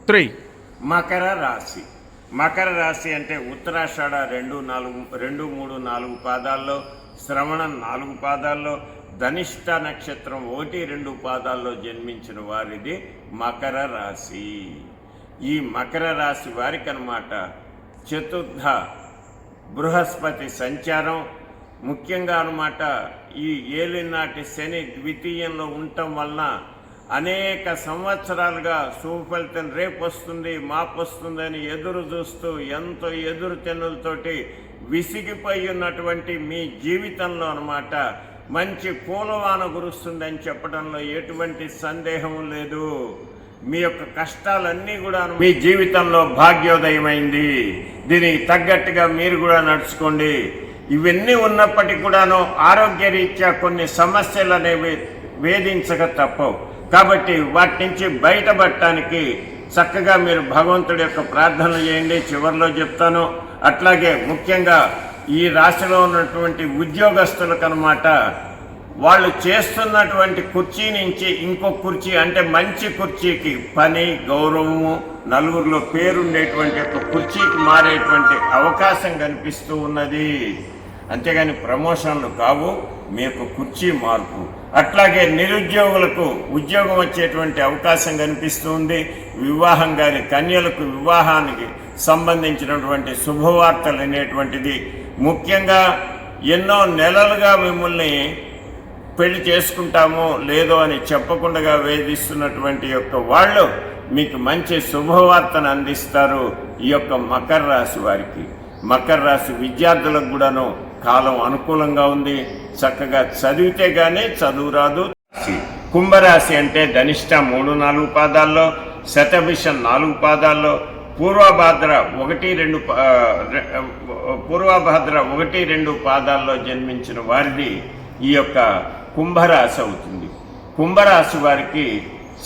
మకర రాశి అంటే ఉత్తరాషాఢ 2, 3, 4 పాదాల్లో, శ్రవణం 4 పాదాల్లో, ధనిష్ట నక్షత్రం 1, 2 పాదాల్లో జన్మించిన వారిది మకర రాశి. ఈ మకర రాశి వారికి అన్నమాట చతుర్థ బృహస్పతి సంచారం ముఖ్యంగా అన్నమాట ఈ ఏలినాటి శని ద్వితీయంలో ఉండటం వలన అనేక సంవత్సరాలుగా శుభ ఫలితం రేపు వస్తుంది మాపు వస్తుందని ఎదురు చూస్తూ ఎంతో ఎదురు తెన్నులతోటి విసిగిపోయి ఉన్నటువంటి మీ జీవితంలో అన్నమాట మంచి పూలవాన కురుస్తుందని చెప్పడంలో ఎటువంటి సందేహం లేదు. మీ యొక్క కష్టాలన్నీ కూడా మీ జీవితంలో భాగ్యోదయమైంది. దీనికి తగ్గట్టుగా మీరు కూడా నడుచుకోండి. ఇవన్నీ ఉన్నప్పటికీ కూడాను ఆరోగ్యరీత్యా కొన్ని సమస్యలు అనేవి వేధించక తప్పవు. కాబట్టి వాటి నుంచి బయటపడటానికి చక్కగా మీరు భగవంతుడి యొక్క ప్రార్థనలు చేయండి. చివరిలో చెప్తాను. అట్లాగే ముఖ్యంగా ఈ రాశిలో ఉన్నటువంటి ఉద్యోగస్తులకు అన్నమాట వాళ్ళు చేస్తున్నటువంటి కుర్చీ నుంచి ఇంకో కుర్చీ, అంటే మంచి కుర్చీకి, పని, గౌరవము, నలుగురిలో పేరుండేటువంటి యొక్క కుర్చీకి మారేటువంటి అవకాశం కనిపిస్తూ ఉన్నది. అంతేగాని ప్రమోషన్లు కావు, మీ యొక్క కుర్చీ మార్పు. అట్లాగే నిరుద్యోగులకు ఉద్యోగం వచ్చేటువంటి అవకాశం కనిపిస్తుంది. వివాహం కాని కన్యలకు వివాహానికి సంబంధించినటువంటి శుభవార్తలు అనేటువంటిది ముఖ్యంగా ఎన్నో నెలలుగా మిమ్మల్ని పెళ్లి చేసుకుంటామో లేదో అని చెప్పకుండా వేధిస్తున్నటువంటి యొక్క వాళ్ళు మీకు మంచి శుభవార్తను అందిస్తారు. ఈ యొక్క మకర రాశి వారికి, మకర రాశి విద్యార్థులకు కూడాను కాలం అనుకూలంగా ఉంది. చక్కగా చదివితే కానీ చదువు రాదు. కుంభరాశి అంటే ధనిష్ట 3, 4 పాదాల్లో, శతభిషం 4 పాదాల్లో, పూర్వభాద్ర 1, 2 పాదాల్లో జన్మించిన వారిది ఈ యొక్క కుంభరాశి అవుతుంది. కుంభరాశి వారికి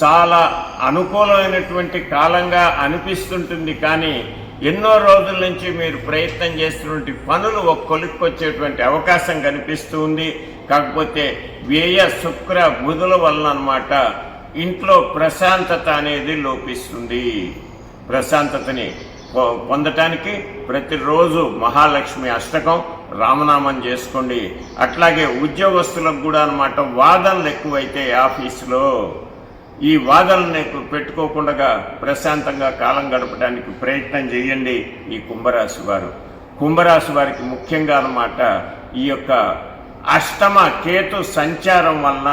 చాలా అనుకూలమైనటువంటి కాలంగా అనిపిస్తుంటుంది. కానీ ఎన్నో రోజుల నుంచి మీరు ప్రయత్నం చేస్తున్నటువంటి పనులు ఒక కొలిక్కి వచ్చేటువంటి అవకాశం కనిపిస్తూ ఉంది. కాకపోతే వ్యయ శుక్ర బుధుల వలన అన్నమాట ఇంట్లో ప్రశాంతత అనేది లోపిస్తుంది. ప్రశాంతతని పొందటానికి ప్రతిరోజు మహాలక్ష్మి అష్టకం రామనామం చేసుకోండి. అట్లాగే ఉద్యోగస్తులకు కూడా అన్నమాట వాదనలు ఎక్కువైతే ఆఫీసులో ఈ వాదనలు పెట్టుకోకుండా ప్రశాంతంగా కాలం గడపడానికి ప్రయత్నం చేయండి. ఈ కుంభరాశి వారు, కుంభరాశి వారికి ముఖ్యంగా అన్నమాట ఈ యొక్క అష్టమ కేతు సంచారం వలన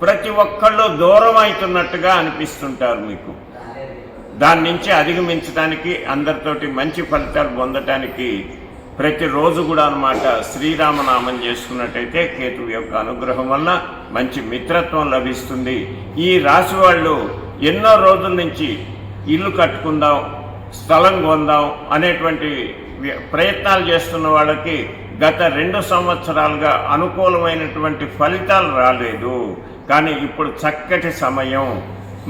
ప్రతి ఒక్కళ్ళు దూరం అవుతున్నట్టుగా అనిపిస్తుంటారు మీకు. దాని నుంచి అధిగమించడానికి, అందరితోటి మంచి ఫలితాలు పొందటానికి ప్రతిరోజు కూడా అన్నమాట శ్రీరామనామం చేసుకున్నట్టయితే కేతువు యొక్క అనుగ్రహం వల్ల మంచి మిత్రత్వం లభిస్తుంది. ఈ రాశి వాళ్ళు ఎన్నో రోజుల నుంచి ఇల్లు కట్టుకుందాం, స్థలం కొందాం అనేటువంటి ప్రయత్నాలు చేస్తున్న వాళ్ళకి గత 2 సంవత్సరాలుగా అనుకూలమైనటువంటి ఫలితాలు రాలేదు. కానీ ఇప్పుడు చక్కటి సమయం.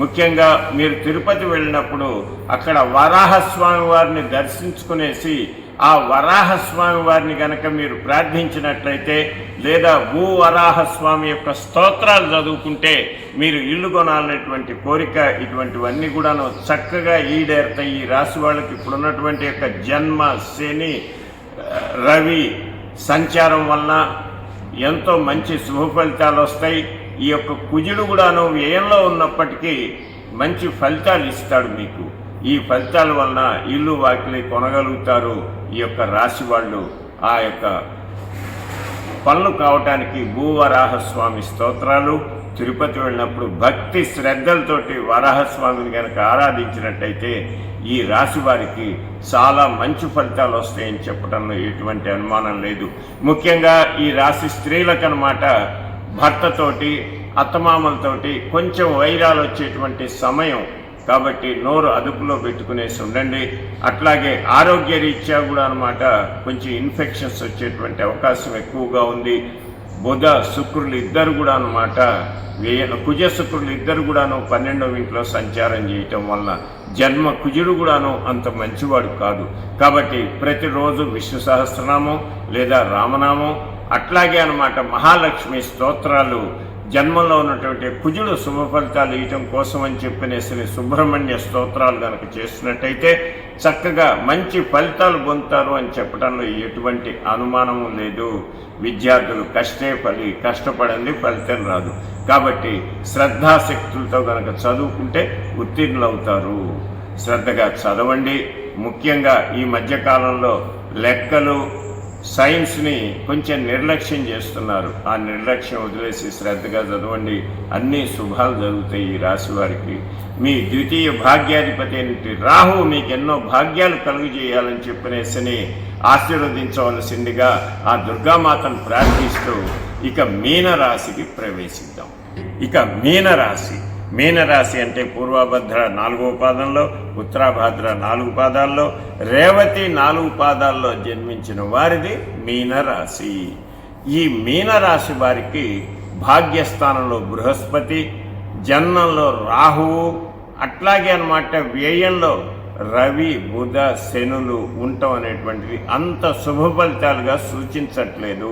ముఖ్యంగా మీరు తిరుపతి వెళ్ళినప్పుడు అక్కడ వరాహస్వామి వారిని దర్శించుకునేసి ఆ వరాహస్వామి వారిని గనక మీరు ప్రార్థించినట్లయితే లేదా భూవరాహస్వామి యొక్క స్తోత్రాలు చదువుకుంటే మీరు ఇల్లు కొనాలనేటువంటి కోరిక ఇటువంటివన్నీ కూడాను చక్కగా ఈడేరుతాయి. ఈ రాశి వాళ్ళకి ఇప్పుడున్నటువంటి యొక్క జన్మ శని రవి సంచారం వలన ఎంతో మంచి శుభ ఫలితాలు వస్తాయి. ఈ యొక్క కుజుడు కూడాను వ్యయంలో ఉన్నప్పటికీ మంచి ఫలితాలు ఇస్తాడు మీకు. ఈ ఫలితాల వలన ఇల్లు వాకిలి కొనగలుగుతారు. ఈ యొక్క రాశి వాళ్ళు ఆ యొక్క పనులు కావటానికి భూవరాహస్వామి స్తోత్రాలు, తిరుపతి వెళ్ళినప్పుడు భక్తి శ్రద్ధలతోటి వరాహస్వామిని కనుక ఆరాధించినట్టయితే ఈ రాశి వారికి చాలా మంచి ఫలితాలు వస్తాయని చెప్పడంలో ఎటువంటి అనుమానం లేదు. ముఖ్యంగా ఈ రాశి స్త్రీలకు అన్నమాట భర్తతోటి అత్తమామలతోటి కొంచెం వైరాలు వచ్చేటువంటి సమయం. కాబట్టి నోరు అదుపులో పెట్టుకునేసి ఉండండి. అట్లాగే ఆరోగ్య రీత్యా కూడా అన్నమాట కొంచెం ఇన్ఫెక్షన్స్ వచ్చేటువంటి అవకాశం ఎక్కువగా ఉంది. బుధ శుక్రులు ఇద్దరు కూడా అన్నమాట కుజ శుక్రులు ఇద్దరు కూడాను 12వ ఇంట్లో సంచారం చేయటం వలన జన్మ కుజుడు కూడాను అంత మంచివాడు కాదు. కాబట్టి ప్రతిరోజు విష్ణు సహస్రనామం లేదా రామనామం అట్లాగే అన్నమాట మహాలక్ష్మి స్తోత్రాలు జన్మంలో ఉన్నటువంటి కుజుడు శుభ ఫలితాలు ఇవ్వటం కోసం అని చెప్పినేసి సుబ్రహ్మణ్య స్తోత్రాలు కనుక చేసినట్టయితే చక్కగా మంచి ఫలితాలు పొందుతారు అని చెప్పడంలో ఎటువంటి అనుమానము లేదు. విద్యార్థులు కష్టపడింది ఫలితం రాదు. కాబట్టి శ్రద్ధాశక్తులతో కనుక చదువుకుంటే ఉత్తీర్ణులవుతారు. శ్రద్ధగా చదవండి. ముఖ్యంగా ఈ మధ్యకాలంలో లెక్కలు సైన్స్ని కొంచెం నిర్లక్ష్యం చేస్తున్నారు. ఆ నిర్లక్ష్యం వదిలేసి శ్రద్ధగా చదవండి. అన్ని శుభాలు జరుగుతాయి. ఈ రాశి వారికి మీ ద్వితీయ భాగ్యాధిపతి అయినటువంటి రాహు మీకు ఎన్నో భాగ్యాలు కలుగజేయాలని చెప్పినేసి ఆశీర్వదించవలసిందిగా ఆ దుర్గామాతను ప్రార్థిస్తూ ఇక మీనరాశికి ప్రవేశిద్దాం. ఇక మీనరాశి అంటే పూర్వభద్ర 4వ పాదంలో, ఉత్తరాభద్ర 4 పాదాల్లో, రేవతి 4 పాదాల్లో జన్మించిన వారిది మీనరాశి. ఈ మీనరాశి వారికి భాగ్యస్థానంలో బృహస్పతి, జన్మంలో రాహువు, అట్లాగే అన్నమాట వ్యయంలో రవి బుధ శనులు ఉండటం అనేటువంటిది అంత శుభ ఫలితాలుగా సూచించట్లేదు.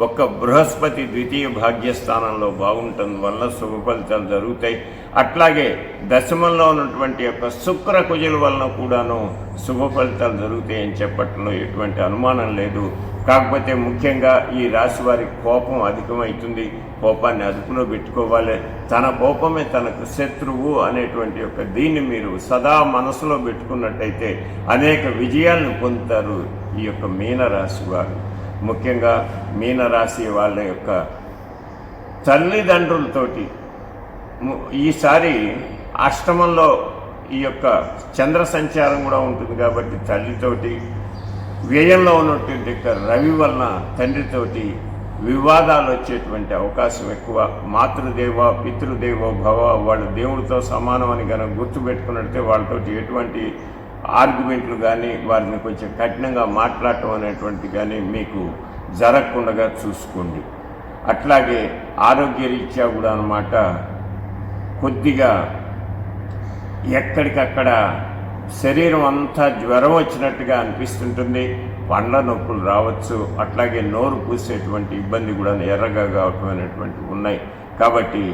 ఒక్క బృహస్పతి ద్వితీయ భాగ్యస్థానంలో బాగుంటుంది వల్ల శుభ ఫలితాలు జరుగుతాయి. అట్లాగే దశమంలో ఉన్నటువంటి యొక్క శుక్ర కుజుల వలన కూడాను శుభ ఫలితాలు జరుగుతాయని చెప్పడంలో ఎటువంటి అనుమానం లేదు. కాకపోతే ముఖ్యంగా ఈ రాశి వారికి కోపం అధికమవుతుంది. కోపాన్ని అదుపులో పెట్టుకోవాలి. తన కోపమే తనకు శత్రువు అనేటువంటి యొక్క దీన్ని మీరు సదా మనసులో పెట్టుకున్నట్టయితే అనేక విజయాలను పొందుతారు ఈ యొక్క మీనరాశి వారు. ముఖ్యంగా మీనరాశి వాళ్ళ యొక్క తల్లిదండ్రులతోటి ఈసారి అష్టమంలో ఈ యొక్క చంద్ర సంచారం కూడా ఉంటుంది కాబట్టి తల్లితోటి, వ్యయంలో ఉన్నటువంటి రవి వలన తండ్రితోటి వివాదాలు వచ్చేటువంటి అవకాశం ఎక్కువ. మాతృదేవ పితృదేవో భవ, వాళ్ళు దేవుడితో సమానం అని కనుక గుర్తుపెట్టుకున్నట్టే వాళ్ళతోటి ఎటువంటి ఆర్గ్యుమెంట్లు కానీ వారిని కొంచెం కఠినంగా మాట్లాడటం అనేటువంటి కానీ మీకు జరగకుండా చూసుకోండి. అట్లాగే ఆరోగ్య రీత్యా కూడా అన్నమాట కొద్దిగా ఎక్కడికక్కడ శరీరం అంతా జ్వరం వచ్చినట్టుగా అనిపిస్తుంటుంది. పండ్ల నొప్పులు రావచ్చు. అట్లాగే నోరు పూసేటువంటి ఇబ్బంది కూడా ఎర్రగా కావటం అనేటువంటివి ఉన్నాయి. కాబట్టి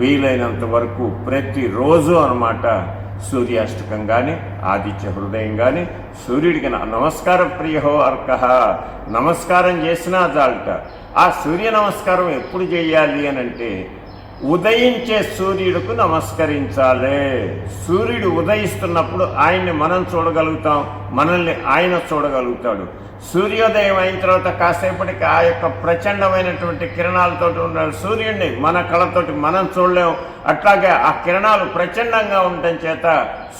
వీలైనంత వరకు ప్రతిరోజు అన్నమాట సూర్యాష్టకం కానీ ఆదిత్య హృదయం కానీ సూర్యుడికి నమస్కార ప్రియహో అర్కః నమస్కారం చేసినా చాలట. ఆ సూర్య నమస్కారం ఎప్పుడు చేయాలి అని అంటే ఉదయించే సూర్యుడికి నమస్కరించాలి. సూర్యుడు ఉదయిస్తున్నప్పుడు ఆయన్ని మనం చూడగలుగుతాం, మనల్ని ఆయన చూడగలుగుతాడు. సూర్యోదయం అయిన తర్వాత కాసేపటికి ఆ యొక్క ప్రచండమైనటువంటి కిరణాలతో ఉన్న సూర్యుడిని మన కళ్ళతోటి మనం చూడలేము. అట్లాగే ఆ కిరణాలు ప్రచండంగా ఉండటం చేత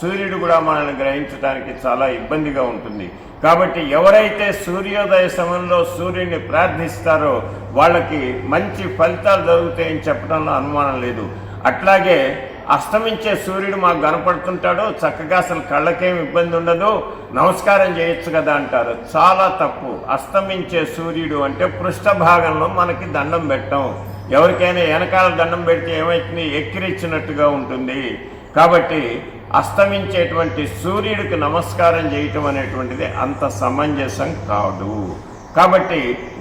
సూర్యుడు కూడా మనల్ని గ్రహించడానికి చాలా ఇబ్బందిగా ఉంటుంది. కాబట్టి ఎవరైతే సూర్యోదయ సమయంలో సూర్యుడిని ప్రార్థిస్తారో వాళ్ళకి మంచి ఫలితాలు జరుగుతాయని చెప్పడంలో అనుమానం లేదు. అట్లాగే అస్తమించే సూర్యుడు మాకు కనపడుతుంటాడు, చక్కగా అసలు కళ్ళకేం ఇబ్బంది ఉండదు, నమస్కారం చేయొచ్చు కదా అంటారు. చాలా తప్పు. అస్తమించే సూర్యుడు అంటే పృష్ఠభాగంలో మనకి దండం పెట్టం. ఎవరికైనా వెనకాల దండం పెడితే ఏమవుతుంది, ఎక్కిరిచ్చినట్టుగా ఉంటుంది. కాబట్టి అస్తమించేటువంటి సూర్యుడికి నమస్కారం చేయటం అనేటువంటిది అంత సమంజసం కాదు. కాబట్టి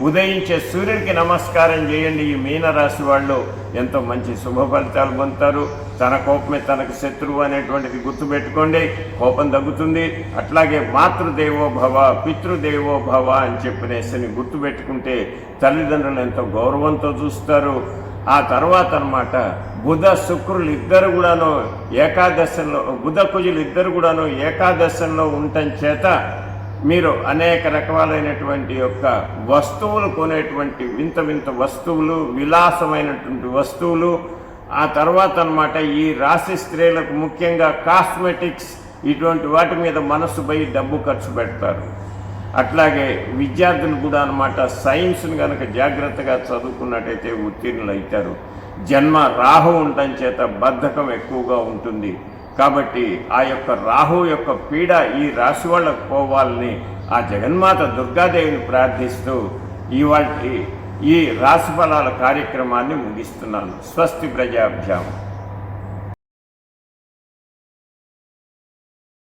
ఉదయించే సూర్యుడికి నమస్కారం చేయండి. ఈ మీనరాశి వాళ్ళు ఎంతో మంచి శుభ ఫలితాలు పొందుతారు. తన కోపమే తనకు శత్రువు అనేటువంటిది గుర్తుపెట్టుకోండి, కోపం తగ్గుతుంది. అట్లాగే మాతృదేవో భవ పితృదేవో భవ అని చెప్పినేసి గుర్తుపెట్టుకుంటే తల్లిదండ్రులు ఎంతో గౌరవంతో చూస్తారు. ఆ తర్వాత అన్నమాట బుధ శుక్రులు ఇద్దరు కూడాను ఏకాదశంలో, బుధ కుజులు ఇద్దరు కూడాను ఏకాదశంలో ఉండటం చేత మీరు అనేక రకాలైనటువంటి యొక్క వస్తువులు కొనేటువంటి వింత వింత వస్తువులు, విలాసమైనటువంటి వస్తువులు, ఆ తర్వాత అన్నమాట ఈ రాశి స్త్రీలకు ముఖ్యంగా కాస్మెటిక్స్ ఇటువంటి వాటి మీద మనసు పోయి డబ్బు ఖర్చు పెడతారు. అట్లాగే విద్యార్థులు కూడా అన్నమాట సైన్స్ని కనుక జాగ్రత్తగా చదువుకున్నట్టయితే ఉత్తీర్ణులు అవుతారు. జన్మ రాహు ఉండటం చేత బద్ధకం ఎక్కువగా ఉంటుంది. కాబట్టి ఆ యొక్క రాహు యొక్క పీడ ఈ రాశి వాళ్ళకు పోవాలని ఆ జగన్మాత దుర్గాదేవిని ప్రార్థిస్తూ ఈ రాశి ఫలాల కార్యక్రమాన్ని ముగిస్తున్నాను. స్వస్తి ప్రజాభ్యాం.